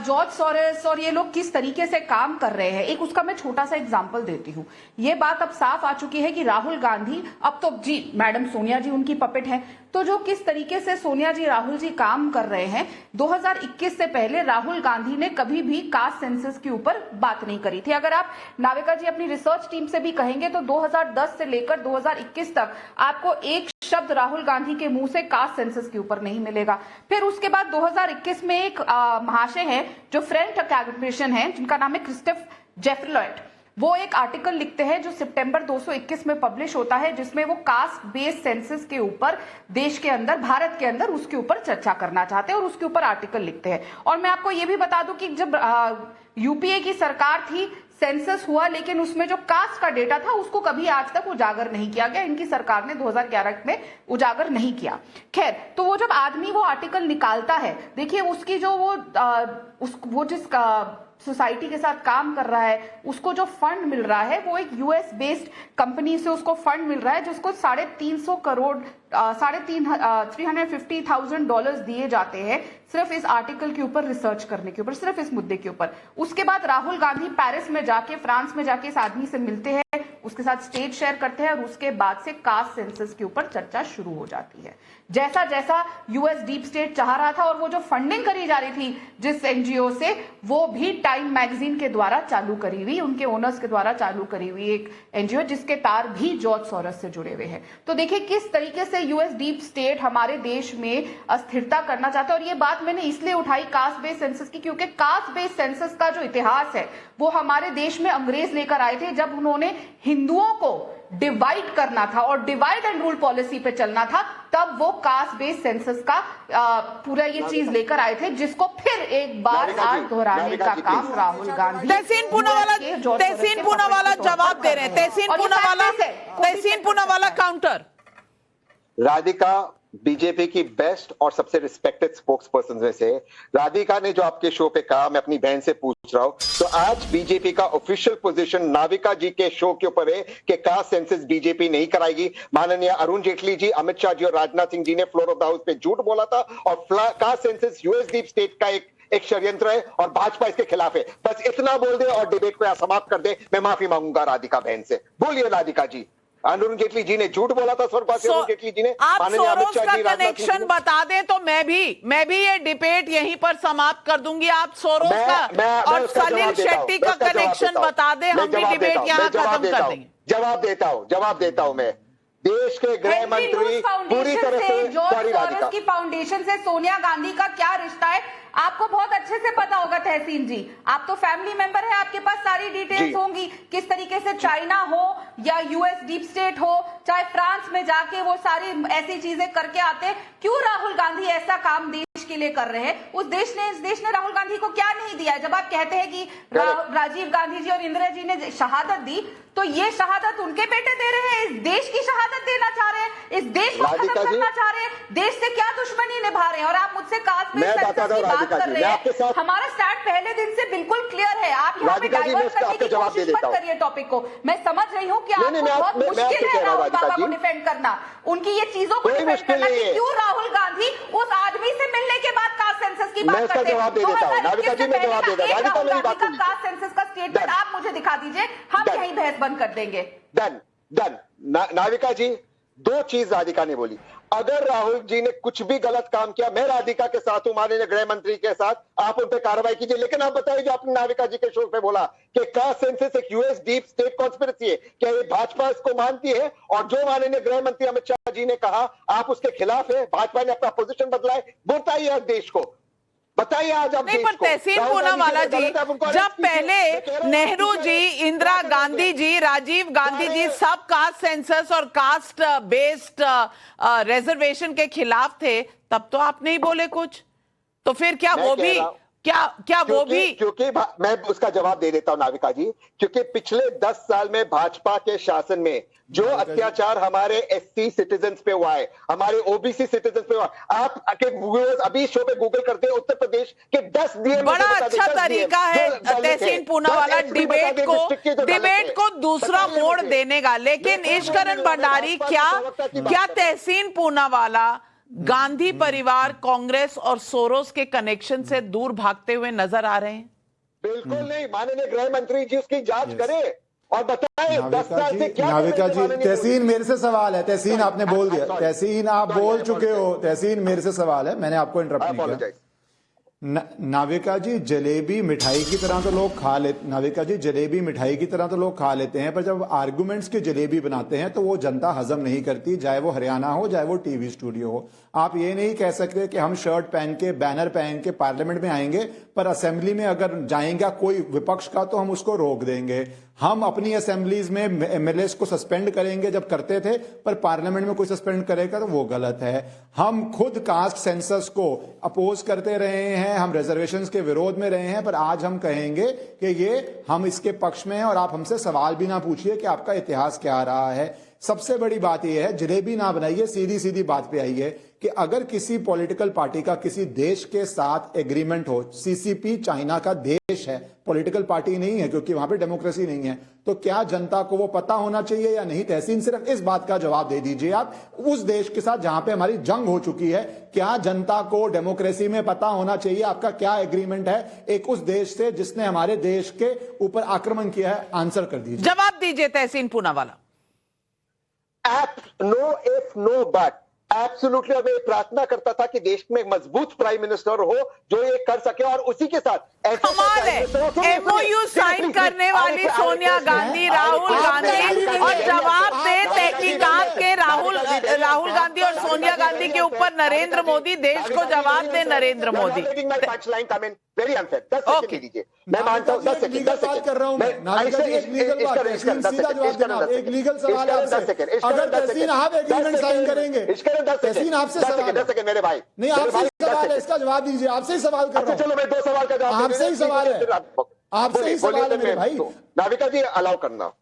जॉर्ज सोरोस और ये लोग किस तरीके से काम कर रहे हैं, एक उसका मैं छोटा सा एग्जांपल देती हूँ। ये बात अब साफ आ चुकी है कि राहुल गांधी, अब तो जी मैडम सोनिया जी उनकी पपेट है, तो जो किस तरीके से सोनिया जी राहुल जी काम कर रहे हैं, 2021 से पहले राहुल गांधी ने कभी भी कास्ट सेंसस के ऊपर बात नहीं करी थी। अगर आप नाविका जी अपनी रिसर्च टीम से भी कहेंगे तो 2010 से लेकर 2021 तक आपको एक शब्द राहुल गांधी के मुंह से कास्ट सेंसस के ऊपर नहीं मिलेगा। फिर उसके बाद 2021 में एक महाशय है जो फ्रेंच अकादमिशियन है, जिनका नाम है क्रिस्टोफ जेफरलॉयट, वो एक आर्टिकल लिखते हैं जो सितंबर 221 में पब्लिश होता है, जिसमें वो कास्ट बेस्ड सेंसस के ऊपर देश के अंदर, भारत के अंदर उसके ऊपर चर्चा करना चाहते हैं और उसके ऊपर आर्टिकल लिखते हैं। और मैं आपको ये भी बता दूं कि जब यूपीए की सरकार थी, सेंसस हुआ, लेकिन उसमें जो कास्ट का डेटा था उसको कभी आज तक उजागर नहीं किया गया। इनकी सरकार ने 2011 में उजागर नहीं किया। खैर, तो वो जब आदमी वो आर्टिकल निकालता है, देखिए उसकी जो वो जिस सोसाइटी के साथ काम कर रहा है उसको जो फंड मिल रहा है वो एक यूएस बेस्ड कंपनी से उसको फंड मिल रहा है, जिसको 350 करोड़ $350,000 दिए जाते हैं सिर्फ इस आर्टिकल के ऊपर रिसर्च करने के ऊपर, सिर्फ इस मुद्दे के ऊपर। उसके बाद राहुल गांधी पेरिस में जाके, फ्रांस में जाके इस आदमी से मिलते हैं, उसके साथ स्टेज शेयर करते हैं और उसके बाद से कास्ट सेंसस के ऊपर चर्चा शुरू हो जाती है। जैसा जैसा यूएस डीप स्टेट चाह रहा था, और वो जो फंडिंग करी जा रही थी जिस एनजीओ से, वो भी टाइम मैगजीन के द्वारा चालू करी हुई, उनके ओनर्स के द्वारा चालू करी हुई एक एनजीओ, जिसके तार भी जॉर्ज सोरोस से जुड़े हुए हैं। तो देखिए किस तरीके से यूएस डीप स्टेट हमारे देश में अस्थिरता करना चाहता है। और ये बात मैंने इसलिए उठाई कास्ट बेस्ड सेंसस की, क्योंकि कास्ट बेस्ड सेंसस का जो इतिहास है वो हमारे देश में अंग्रेज लेकर आए थे, जब उन्होंने हिंदुओं को डिवाइड करना था और डिवाइड एंड रूल पॉलिसी पे चलना था, तब वो कास्ट बेस्ड सेंसस का पूरा ये चीज लेकर आए थे, जिसको फिर एक बार आज दोहराने का काम राहुल गांधी। तहसीन पूनावाला जवाब दे रहे हैं। तहसीन पूनावाला काउंटर। राधिका, बीजेपी की बेस्ट और सबसे रिस्पेक्टेड स्पोक्स पर्सन में से राधिका ने जो आपके शो पे कहा, मैं अपनी बहन से पूछ रहा हूं, तो आज बीजेपी का ऑफिशियल पोजीशन नाविका जी के शो के ऊपर है कि कास्ट सेंसस बीजेपी नहीं कराएगी। माननीय अरुण जेटली जी, अमित शाह जी और राजनाथ सिंह जी ने फ्लोर ऑफ द हाउस पे झूठ बोला था और caste census US deep state का एक षड्यंत्र है और भाजपा इसके खिलाफ है। बस इतना बोल दे और डिबेट को यहां समाप्त कर दे। मैं माफी मांगूंगा राधिका बहन से। बोलिए राधिका जी, अरुण जेटली जी ने झूठ बोला था स्वर्गवासी अरुण जेटली जी ने। आप सोरोस का कनेक्शन बता दें तो मैं भी ये डिबेट यहीं पर समाप्त कर दूंगी। आप सोरोस का और सलील शेट्टी का कनेक्शन बता दें, हम भी डिबेट यहां खत्म कर देंगे। जवाब देता हूं मैं। देश के गृह मंत्री पूरी तरह से जॉर्ज की फाउंडेशन से सोनिया गांधी का क्या रिश्ता है आपको बहुत अच्छे से पता होगा तहसीन जी। आप तो फैमिली मेंबर है, आपके पास सारी डिटेल्स होंगी किस तरीके से चाइना हो या यूएस डीप स्टेट हो, चाहे फ्रांस में जाके वो सारी ऐसी चीजें करके आते। क्यों राहुल गांधी ऐसा काम देश के लिए कर रहे हैं? इस देश ने राहुल गांधी को क्या नहीं दिया? जब आप कहते हैं कि राजीव गांधी जी और इंदिरा जी ने शहादत दी, तो ये शहादत उनके बेटे दे रहे हैं, इस देश की शहादत देना चाह रहे हैं, इस देश को खत्म करना चाह रहे हैं, देश से क्या दुश्मनी निभा रहे हैं? और आप मुझसे कास्ट बेस्ड सेंसस की बात कर रहे हैं। हमारा स्टार्ट पहले दिन से बिल्कुल क्लियर है। आप यहाँ पे डाइवर्ट करने की कोशिश मत करिए टॉपिक को। मैं समझ रही हूँ कि आपको बहुत मुश्किल है राहुल बाबा को डिफेंड करना, उनकी ये चीजों को डिफेंड करना कि क्यों राहुल गांधी उस आदमी से मिलने के बाद कास्ट सेंसस की बात करते हैं। 2021 से पहले का राहुल गांधी का कास्ट सेंसस का स्टेटमेंट आप मुझे दिखा दीजिए, हम यही बहस बंद कर देंगे। डन। नाविका जी, दो चीज राधिका ने बोली। अगर राहुल जी ने कुछ भी गलत काम किया, मैं राधिका के साथ हूं, माननीय गृह मंत्री के साथ, आप उन पर कार्रवाई कीजिए। लेकिन आप बताइए, जो आपने नाविका जी के शो पे बोला कि कास्ट सेंसस एक यूएस डीप स्टेट कॉन्स्पिरेसी है, क्या ये भाजपा इसको मानती है? और जो माननीय गृह मंत्री अमित शाह जी ने कहा आप उसके खिलाफ है, भाजपा ने अपना पोजीशन बदला है, बताइए आज देश को, बताइए आज आप नहीं, पर तहसीन पूनावाला जी, जब पहले नेहरू जी, इंदिरा गांधी जी, राजीव गांधी जी सब कास्ट सेंसस और कास्ट बेस्ड रिजर्वेशन के खिलाफ थे, तब तो आप नहीं बोले कुछ। तो फिर क्या वो भी क्योंकि मैं उसका जवाब दे देता हूं नाविका जी, क्योंकि पिछले 10 साल में भाजपा के शासन में जो अत्याचार हमारे एससी सिटीजन्स पे हुआ है, हमारे ओबीसी सिटीजन्स पे हुआ, आप अभी शो पे गूगल करते हैं, उत्तर प्रदेश के 10 डीएम। बड़ा अच्छा तरीका है तहसीन पूनावाला डिबेट को दूसरा मोड़ देने का। लेकिन ईश्वरन भंडारी, क्या तहसीन पूनावाला गांधी परिवार, कांग्रेस और सोरोस के कनेक्शन से दूर भागते हुए नजर आ रहे हैं? बिल्कुल नहीं। माननीय गृह मंत्री जी उसकी जांच करें और बताएं 10 साल से क्या। नाविका जी, तहसीन मेरे से सवाल है। तहसीन आपने बोल दिया, तहसीन आप बोल चुके हो। तहसीन मेरे से सवाल है, मैंने आपको इंटरप्ट नहीं किया। नाविका जी, जलेबी मिठाई की तरह तो लोग खा लेते, नाविका जी जलेबी मिठाई की तरह तो लोग खा लेते हैं, पर जब आर्गुमेंट्स की जलेबी बनाते हैं तो वो जनता हजम नहीं करती, चाहे वो हरियाणा हो चाहे वो टीवी स्टूडियो हो। आप ये नहीं कह सकते कि हम शर्ट पहन के, बैनर पहन के पार्लियामेंट में आएंगे, पर असेंबली में अगर जाएंगा कोई विपक्ष का तो हम उसको रोक देंगे। हम अपनी असेंबलीज में एमएलए को सस्पेंड करेंगे जब करते थे, पर पार्लियामेंट में कोई सस्पेंड करेगा तो वो गलत है। हम खुद कास्ट सेंसस को अपोज करते रहे हैं, हम रिजर्वेशंस के विरोध में रहे हैं, पर आज हम कहेंगे कि ये हम इसके पक्ष में हैं और आप हमसे सवाल भी ना पूछिए कि आपका इतिहास क्या रहा है। सबसे बड़ी बात यह है, जलेबी ना बनाइए, सीधी सीधी बात पे आइए कि अगर किसी पॉलिटिकल पार्टी का किसी देश के साथ एग्रीमेंट हो, सीसीपी चाइना का देश है, पॉलिटिकल पार्टी नहीं है क्योंकि वहां पे डेमोक्रेसी नहीं है, तो क्या जनता को वो पता होना चाहिए या नहीं? तहसीन सिर्फ इस बात का जवाब दे दीजिए आप। उस देश के साथ जहां पे हमारी जंग हो चुकी है, क्या जनता को डेमोक्रेसी में पता होना चाहिए? आपका क्या एग्रीमेंट है एक उस देश से जिसने हमारे देश के ऊपर आक्रमण किया है? आंसर कर दीजिए, जवाब दीजिए Tehseen Poonawalla. No if no but, absolutely. और मैं प्रार्थना करता था कि देश में मजबूत प्राइम मिनिस्टर हो जो ये कर सके, और उसी के साथ कमाल है, एमओयू साइन करने वाली सोनिया गांधी, राहुल गांधी, और जवाब दे तहकीकात के राहुल गांधी और सोनिया गांधी के ऊपर नरेंद्र मोदी, देश को जवाब दे Narendra Modi. Very unfair. 10 second दे दीजिए, मैं मानता हूं। 10 सेकंड कर रहा हूं मैं। एक लीगल सवाल है आपसे। अगर तहसीन आप एग्रीमेंट साइन करेंगे, तहसीन आपसे सवाल, 10 सेकंड मेरे भाई, नहीं आपसे सवाल है, इसका जवाब दीजिए। आपसे ही सवाल कर रहा हूं। चलो मैं 2 सवाल का जवाब, आपसे ही सवाल है, आपसे ही सवाल है मेरे भाई। नाविका जी अलाउ करना,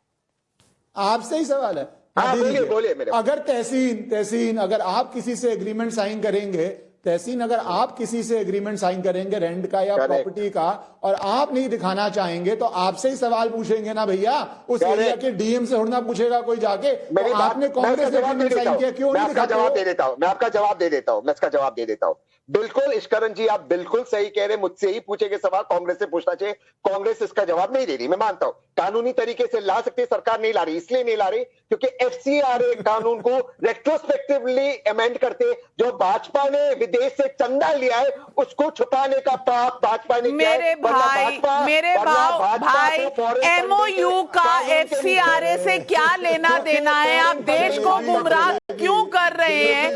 आपसे ही सवाल है। हाँ, बोलिए मेरे। अगर तहसीन अगर आप किसी से एग्रीमेंट साइन करेंगे, अगर आप किसी से एग्रीमेंट साइन करेंगे रेंट का या प्रॉपर्टी का, और आप नहीं दिखाना चाहेंगे तो आपसे ही सवाल पूछेंगे ना भैया, उस एरिया के डीएम से थोड़ा पूछेगा कोई जाके। तो आपने कांग्रेस से एग्रीमेंट साइन किया, क्यों नहीं दिखाते? जवाब दे देता हूं, मैं आपका जवाब दे देता हूं। बिल्कुल इश्करण जी, आप बिल्कुल सही कह रहे हैं। मुझसे ही पूछेंगे सवाल, कांग्रेस से पूछना चाहिए। कांग्रेस इसका जवाब नहीं दे रही, मैं मानता हूं। कानूनी तरीके से ला सकती, सरकार नहीं ला रही। इसलिए नहीं ला रही क्योंकि एफसीआरए कानून को रेट्रोस्पेक्टिवली अमेंड करते, जो भाजपा ने विदेश से चंदा लिया है उसको छुपाने का पाप भाजपा ने किया है। मेरे भाई एमओयू का एफसीआरए से क्या लेना देना है? आप देश को गुमराह क्यों कर रहे हैं?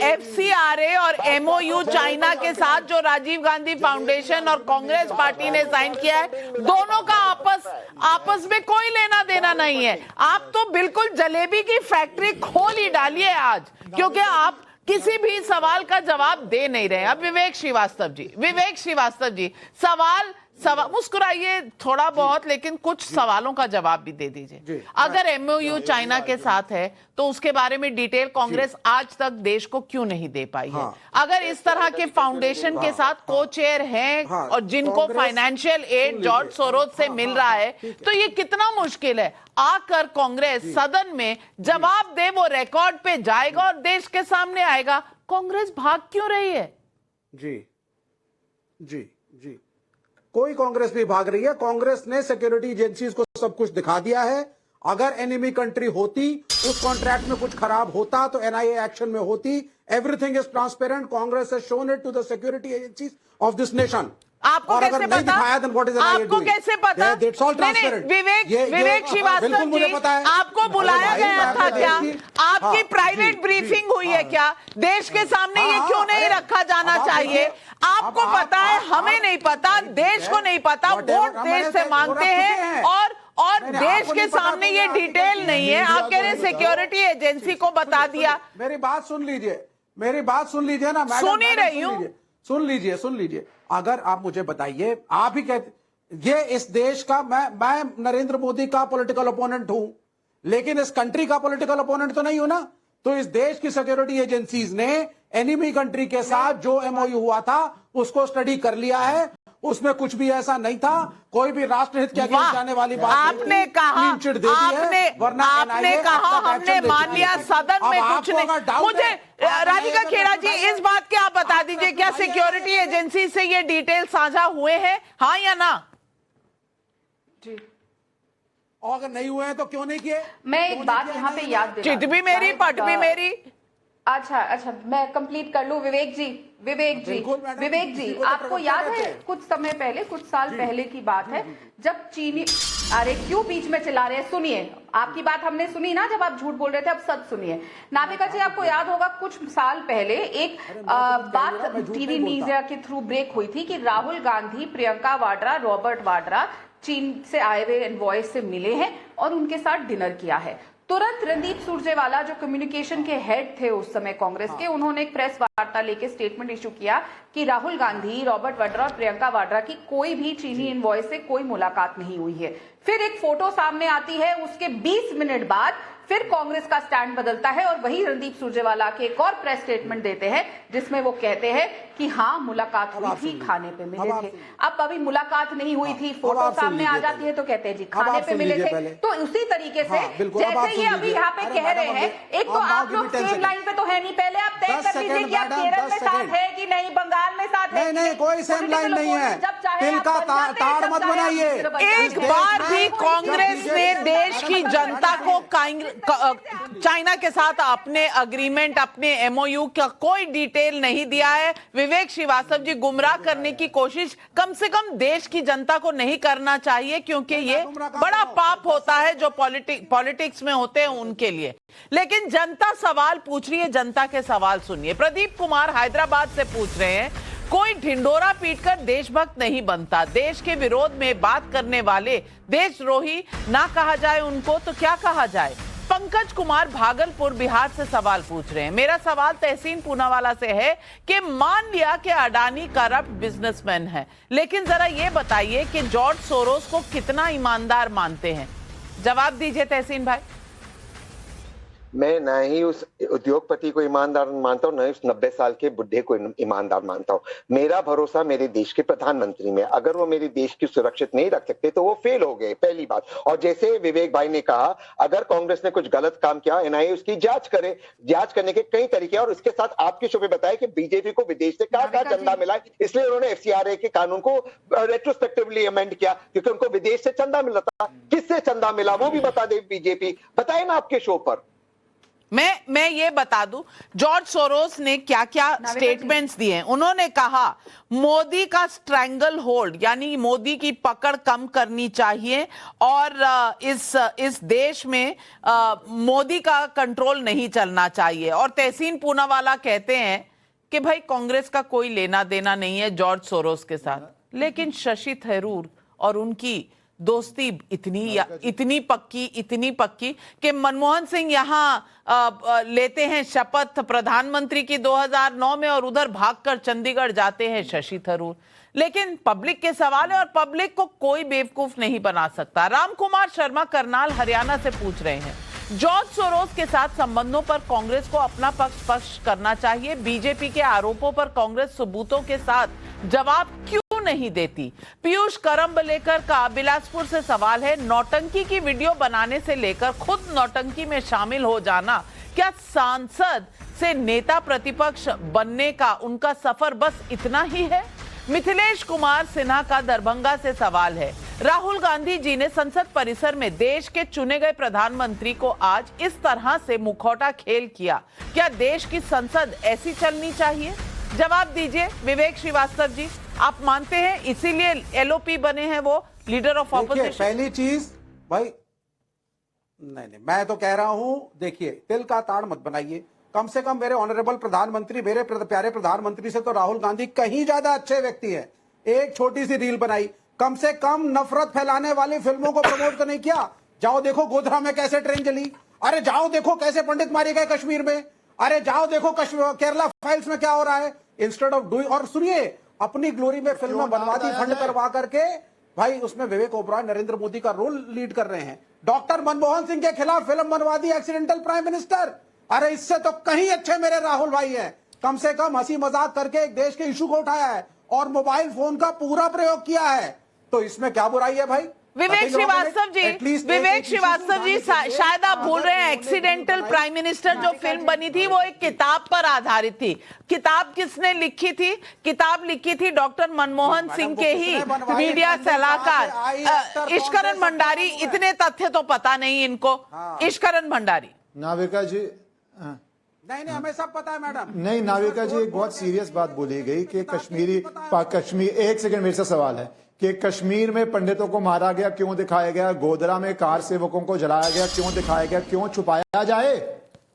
एफसीआरए और एमओयू चाइना के साथ जो राजीव गांधी फाउंडेशन और कांग्रेस पार्टी ने साइन किया है, दोनों का आपस में कोई लेना देना नहीं है। आप तो बिल्कुल जलेबी की फैक्ट्री खोल ही डालिए आज, क्योंकि आप किसी भी सवाल का जवाब दे नहीं रहे। अब विवेक श्रीवास्तव जी सवाल मुस्कुराइए थोड़ा बहुत, लेकिन कुछ सवालों का जवाब भी दे दीजिए। अगर एमओयू चाइना के साथ है तो उसके बारे में डिटेल कांग्रेस आज तक देश को क्यों नहीं दे पाई है? अगर इस तरह के फाउंडेशन के साथ को चेयर हैं और जिनको फाइनेंशियल एड जॉर्ज सोरोस से मिल रहा है, तो ये कितना मुश्किल है आकर कांग्रेस सदन में जवाब दे, वो रिकॉर्ड पे जाएगा और देश के सामने आएगा। कांग्रेस भाग क्यों रही है? जी कोई कांग्रेस नहीं भाग रही है। कांग्रेस ने सिक्योरिटी एजेंसीज को सब कुछ दिखा दिया है। अगर एनिमी कंट्री होती, उस कॉन्ट्रैक्ट में कुछ खराब होता तो एनआईए एक्शन में होती। Everything is transparent. Congress has shown it to the security agencies of this nation. आपको कैसे पता? आपको कैसे पता? विवेक श्रीवास्तव जी, आपको बुलाया गया था क्या? आपकी प्राइवेट ब्रीफिंग हुई है क्या? देश के सामने ये क्यों नहीं रखा जाना चाहिए? आपको पता है, हमें नहीं पता, देश को नहीं पता। वोट देश से मांगते हैं और देश के सामने ये डिटेल नहीं है। आप कह रहे हैं सिक्योरिटी एजेंसी को बता दिया। मेरी बात सुन लीजिए ना। सुन ही रही हूं। सुन लीजिए। अगर आप मुझे बताइए, आप ही कहते ये इस देश का, मैं नरेंद्र मोदी का पॉलिटिकल ओपोनेंट हूं, लेकिन इस कंट्री का पॉलिटिकल ओपोनेंट तो नहीं हूं ना। तो इस देश की सिक्योरिटी एजेंसीज ने एनिमी कंट्री के साथ जो एमओयू हुआ था उसको स्टडी कर लिया है। उसमें कुछ भी ऐसा नहीं था, कोई भी राष्ट्रहित के अगेंस्ट जाने वाली बात आपने कहा, आपने कहा, हमने मान लिया, सदन में कुछ नहीं। मुझे राधिका खेड़ा जी, इस बात के आप बता दीजिए, क्या सिक्योरिटी एजेंसी से ये डिटेल साझा हुए हैं, हाँ या ना? जी, और अगर नहीं हुए हैं तो क्यों नहीं किए? मैं एक बात यहाँ पे याद दिला, चिट भी मेरी पट भी मेरी। अच्छा, मैं कंप्लीट कर लूं। विवेक जी, आपको याद है कुछ समय पहले, कुछ साल पहले की बात है, जब चीनी, अरे क्यों बीच में चिल्ला रहे हैं? सुनिए, आपकी बात हमने सुनी ना जब आप झूठ बोल रहे थे, अब सच सुनिए। नाविका जी, आपको याद होगा कुछ साल पहले एक बात टीवी मीडिया के थ्रू ब्रेक हुई थी कि राहुल गांधी, प्रियंका वाड्रा, रॉबर्ट वाड्रा चीन से आए हुए एनवॉय से मिले हैं और उनके साथ डिनर किया है। तुरंत रणदीप सुरजेवाला, जो कम्युनिकेशन के हेड थे उस समय कांग्रेस के, उन्होंने एक प्रेस वार्ता लेके स्टेटमेंट इशू किया कि राहुल गांधी, रॉबर्ट वाड्रा और प्रियंका वाड्रा की कोई भी चीनी इनवॉइस से कोई मुलाकात नहीं हुई है। फिर एक फोटो सामने आती है, उसके 20 मिनट बाद फिर कांग्रेस का स्टैंड बदलता है और वही रणदीप सुरजेवाला के एक और प्रेस स्टेटमेंट देते हैं जिसमें वो कहते हैं कि हाँ मुलाकात हुई थी, खाने पे मिले थे। अब अभी मुलाकात नहीं हुई थी, फोटो सामने आ जाती है तो कहते हैं जी खाने पे मिले थे। तो उसी तरीके से जैसे ये अभी यहाँ पे कह रहे हैं, एक तो आप लोग सेम लाइन पे तो है नहीं, पहले आप तय कर लीजिए कि आप केरल में साथ है कि नहीं, बंगाल में साथ है। नहीं, कोई सेम लाइन नहीं है, तिल का ताड़ मत बनाइए। एक बार भी कांग्रेस ने देश की जनता को चाइना के साथ अपने अग्रीमेंट, अपने एमओयू का कोई डिटेल नहीं दिया है। विवेक श्रीवास्तव जी, गुमराह करने की कोशिश कम से कम देश की जनता को नहीं करना चाहिए, क्योंकि ये बड़ा पाप होता है जो पॉलिटिक्स में होते हैं उनके लिए। लेकिन जनता सवाल पूछ रही है, जनता के सवाल सुनिए। प्रदीप कुमार हैदराबाद से पूछ रहे हैं, कोई ढिंडोरा पीटकर देशभक्त नहीं बनता। देश के विरोध में बात करने वाले देशद्रोही ना कहा जाए उनको तो क्या कहा जाए? पंकज कुमार भागलपुर बिहार से सवाल पूछ रहे हैं। मेरा सवाल तहसीन पूनावाला से है कि मान लिया कि अडानी करप्ट बिजनेसमैन है, लेकिन जरा ये बताइए कि जॉर्ज सोरोस को कितना ईमानदार मानते हैं? जवाब दीजिए तहसीन भाई। मैं ना ही उस उद्योगपति को ईमानदार मानता हूँ, ना ही उस 90 साल के बुढ़े को ईमानदार मानता हूँ। मेरा भरोसा मेरे देश के प्रधानमंत्री में, अगर वो मेरे देश की सुरक्षित नहीं रख सकते तो वो फेल हो गए, पहली बात। और जैसे विवेक भाई ने कहा, अगर कांग्रेस ने कुछ गलत काम किया, एनआईए उसकी जांच करे। जांच करने के कई तरीके, और उसके साथ आपके शो में बताया कि बीजेपी को विदेश से कहां चंदा मिला है, इसलिए उन्होंने एफसीआरए के कानून को रेट्रोस्पेक्टिवली अमेंड किया, क्योंकि उनको विदेश से चंदा मिला था। किससे चंदा मिला वो भी बता दे बीजेपी, बताए ना आपके शो पर। मैं ये बता दूं, जॉर्ज सोरोस ने क्या क्या स्टेटमेंट्स दिए हैं। उन्होंने कहा मोदी का स्ट्रैंगल होल्ड, यानी मोदी की पकड़ कम करनी चाहिए, और इस देश में मोदी का कंट्रोल नहीं चलना चाहिए। और तहसीन पूनावाला कहते हैं कि भाई कांग्रेस का कोई लेना देना नहीं है जॉर्ज सोरोस के साथ, लेकिन शशि थरूर और उनकी दोस्ती इतनी पक्की कि मनमोहन सिंह यहां लेते हैं शपथ प्रधानमंत्री की 2009 में, और उधर भागकर चंडीगढ़ जाते हैं शशि थरूर। लेकिन पब्लिक के सवाल है और पब्लिक को कोई बेवकूफ नहीं बना सकता। राम कुमार शर्मा करनाल हरियाणा से पूछ रहे हैं, जॉर्ज सोरोस के साथ संबंधों पर कांग्रेस को अपना पक्ष स्पष्ट करना चाहिए। बीजेपी के आरोपों पर कांग्रेस सबूतों के साथ जवाब क्यों नहीं देती? पीयूष करम्बलेकर का बिलासपुर से सवाल है, नौटंकी की वीडियो बनाने से लेकर खुद नौटंकी में शामिल हो जाना, क्या सांसद से नेता प्रतिपक्ष बनने का उनका सफर बस इतना ही है? मिथिलेश कुमार सिन्हा का दरभंगा से सवाल है, राहुल गांधी जी ने संसद परिसर में देश के चुने गए प्रधानमंत्री को आज इस तरह से मुखौटा खेल किया, क्या देश की संसद ऐसी चलनी चाहिए? जवाब दीजिए विवेक श्रीवास्तव जी, आप मानते हैं इसीलिए एलओपी बने हैं वो, लीडर ऑफ ऑपोजिशन? पहली चीज भाई, नहीं, मैं तो कह रहा हूं, देखिए तिल का ताड़ मत बनाइए। कम से कम मेरे ऑनरेबल प्रधानमंत्री, मेरे प्यारे प्रधानमंत्री से तो राहुल गांधी कहीं ज्यादा अच्छे व्यक्ति हैं। एक छोटी सी रील बनाई, कम से कम नफरत फैलाने वाली फिल्मों को प्रमोट तो नहीं किया। जाओ देखो गोधरा में कैसे ट्रेन चली, अरे जाओ देखो कैसे पंडित मारे गए कश्मीर में, अरे जाओ देखो केरला फाइल्स में क्या हो रहा है। इंस्टेड ऑफ डूइंग, और सुनिए, अपनी ग्लोरी में फिल्म बनवा दी फंड करवा करके, भाई उसमें विवेक ओबरॉय नरेंद्र मोदी का रोल लीड कर रहे हैं। डॉक्टर मनमोहन सिंह के खिलाफ फिल्म बनवा दी एक्सीडेंटल प्राइम मिनिस्टर। अरे इससे तो कहीं अच्छे मेरे राहुल भाई हैं, कम से कम हंसी मजाक करके एक देश के इशू को उठाया है और मोबाइल फोन का पूरा प्रयोग किया है, तो इसमें क्या बुराई है भाई? विवेक श्रीवास्तव जी, शायद आप भूल रहे हैं, एक्सीडेंटल प्राइम मिनिस्टर जो फिल्म बनी थी वो एक किताब पर आधारित थी। किताब किसने लिखी थी? किताब लिखी थी डॉक्टर मनमोहन सिंह के ही मीडिया सलाहकार ईश्वरन भंडारी। इतने तथ्य तो पता नहीं इनको। ईश्वरन भंडारी। नाविका जी, नहीं हमें सब पता है मैडम। नहीं नाविका जी, एक बहुत सीरियस बात बोली गई कि कश्मीर, एक सेकंड मेरे से सवाल है कि कश्मीर में पंडितों को मारा गया क्यों दिखाया गया, गोधरा में कार सेवकों को जलाया गया क्यों दिखाया गया, क्यों छुपाया जाए?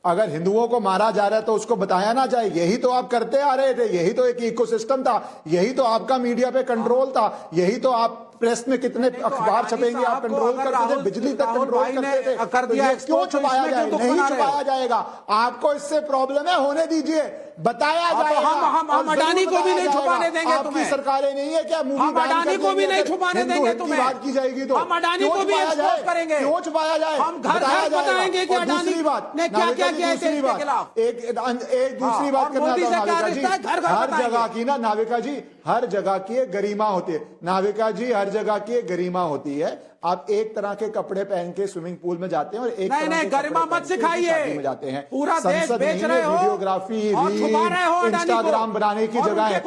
अगर हिंदुओं को मारा जा रहा है तो उसको बताया ना जाए। यही तो आप करते आ रहे थे, यही तो एक इकोसिस्टम था, यही तो आपका मीडिया पे कंट्रोल था, यही तो आप प्रेस में कितने अखबार छपेंगे आप कंट्रोल करते थे, बिजली तक कंट्रोल करते थे, कर दिया। क्यों छुपाया जाए? नहीं छुपाया जाएगा। आपको इससे प्रॉब्लम है, होने दीजिए, बताया जाएगा। हम अडानी को भी नहीं छुपाने देंगे तुम्हें। सरकारें नहीं है क्या? हम अडानी को भी नहीं छुपाने देंगे तुम्हें। बात की जाएगी तो हम अडानी को भी एक्सपोज करेंगे। क्यों छुपाया जाए? हम घर बताएंगे कि अडानी ने क्या क्या किया है इसके खिलाफ। एक दूसरी बात करना हर जगह की ना नाविका जी, हर जगह की एक गरिमा होती है। नाविका जी, हर जगह की एक गरिमा होती है। आप एक तरह के कपड़े पहन के स्विमिंग पूल में जाते हैं और एक नहीं गरिमा मत सिखाइए, में जाते हैं। पूरा देश बेच रहे हो, वीडियोग्राफी, इंस्टाग्राम बनाने की जगह है।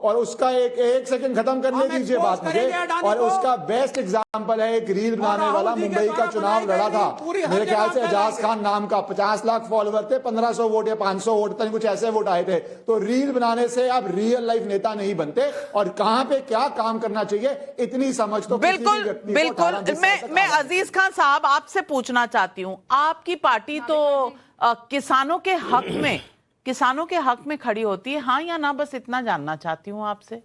और उसका एक सेकंड खत्म करने दीजिए बात मुझे। और उसका बेस्ट एग्जांपल है एक रील बनाने वाला, मुंबई का चुनाव लड़ा था मेरे ख्याल से एजाज खान नाम का, 50 लाख फॉलोवर थे, 1500 वोट या 500 वोट तक कुछ ऐसे वोट आए थे। तो रील बनाने से आप रियल लाइफ नेता नहीं बनते। और कहां पे क्या काम करना चाहिए इतनी समझ तो बिल्कुल। मैं अजीज खान साहब आपसे पूछना चाहती हूं, आपकी पार्टी तो किसानों के हक में खड़ी होती है, हाँ या ना? बस इतना जानना चाहती हूं आपसे।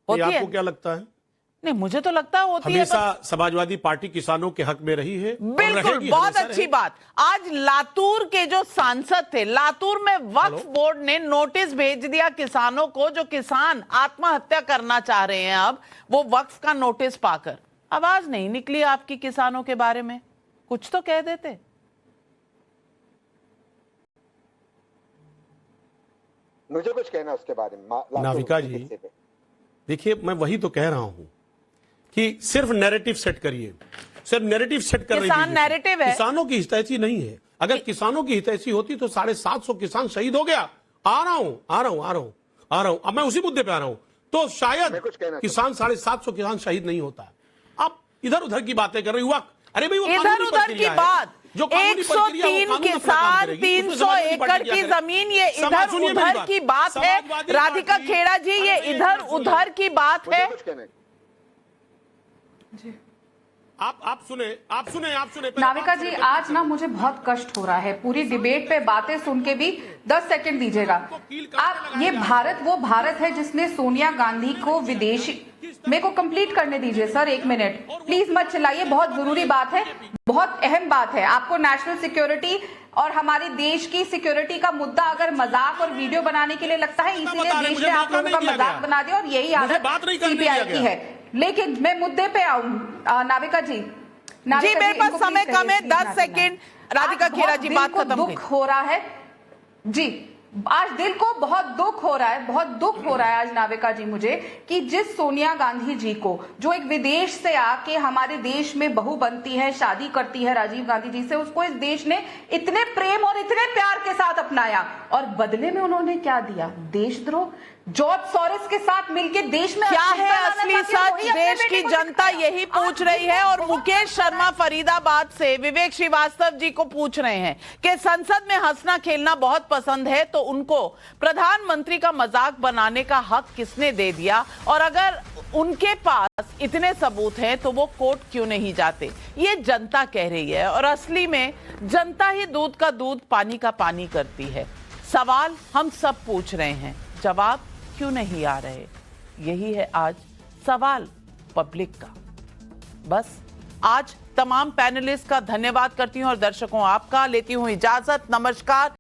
आपको क्या लगता है? नहीं, मुझे तो लगता है होती है। हमेशा समाजवादी पार्टी किसानों के हक में रही है। बिल्कुल, बहुत अच्छी बात। आज लातूर के जो सांसद थे, लातूर में वक्फ बोर्ड ने नोटिस भेज दिया किसानों को, जो किसान आत्महत्या करना चाह रहे हैं अब, वो वक्फ का नोटिस पाकर। आवाज नहीं निकली आपकी किसानों के बारे में, कुछ तो कह देते। मुझे कुछ कहना उसके बारे में नाविका जी, देखिए मैं वही तो कह रहा हूं कि सिर्फ नैरेटिव सेट करिए, सिर्फ नैरेटिव सेट कर रही है। किसान नैरेटिव है, किसानों की हितैषी नहीं है। अगर किसानों की हितैषी होती तो 750 किसान शहीद हो गया। आ रहा हूं, अब मैं उसी मुद्दे पे आ रहा हूं। तो शायद किसान 750 किसान शहीद नहीं होता। आप इधर उधर की बातें कर रही हुआ। अरे भाई, वो इधर उधर की बात, जो 103 किसान 300 एकड़ की जमीन, ये इधर उधर की बात है। राधिका खेड़ा जी, ये इधर उधर की बात है। आप सुने नाविका जी, आज ना मुझे बहुत कष्ट हो रहा है। पूरी डिबेट पे बातें सुन के भी 10 सेकंड दीजिएगा आप। ये भारत वो भारत है जिसने सोनिया गांधी को विदेशी, मेरे को कंप्लीट करने दीजिए सर, 1 मिनट प्लीज, मत चिल्लाइए। बहुत जरूरी बात है, बहुत अहम बात है। आपको नेशनल सिक्योरिटी और हमारे देश की सिक्योरिटी का मुद्दा अगर मजाक और वीडियो बनाने के लिए लगता है, इसीलिए देश ने आप लोगों का मजाक बना दिया, और यही आदत सीपीआई की है। लेकिन मैं मुद्दे पे आऊं, नाविका जी। जी, मेरे पास समय कम है, 10 सेकंड। राधिका खेड़ा जी, बात खत्म। दुख हो रहा है जी, आज दिल को बहुत दुख हो रहा है, बहुत दुख हो रहा है आज नाविका जी मुझे, कि जिस सोनिया गांधी जी को, जो एक विदेश से आके हमारे देश में बहू बनती है, शादी करती है राजीव गांधी जी से, उसको इस देश ने इतने प्रेम और इतने प्यार के साथ अपनाया, और बदले में उन्होंने क्या दिया? देशद्रोह। जॉर्ज सोरोस के साथ मिलकर देश में क्या है असली सच, देश की जनता यही पूछ रही है। और मुकेश शर्मा फरीदाबाद से विवेक श्रीवास्तव जी को पूछ रहे हैं कि संसद में हंसना खेलना बहुत पसंद है, तो उनको प्रधानमंत्री का मजाक बनाने का हक किसने दे दिया? और अगर उनके पास इतने सबूत हैं तो वो कोर्ट क्यों नहीं जाते? ये जनता कह रही है, और असली में जनता ही दूध का दूध, पानी का पानी करती है। सवाल हम सब पूछ रहे हैं, जवाब क्यों नहीं आ रहे? यही है आज सवाल पब्लिक का। बस आज तमाम पैनलिस्ट का धन्यवाद करती हूं और दर्शकों आपका लेती हूं इजाजत। नमस्कार।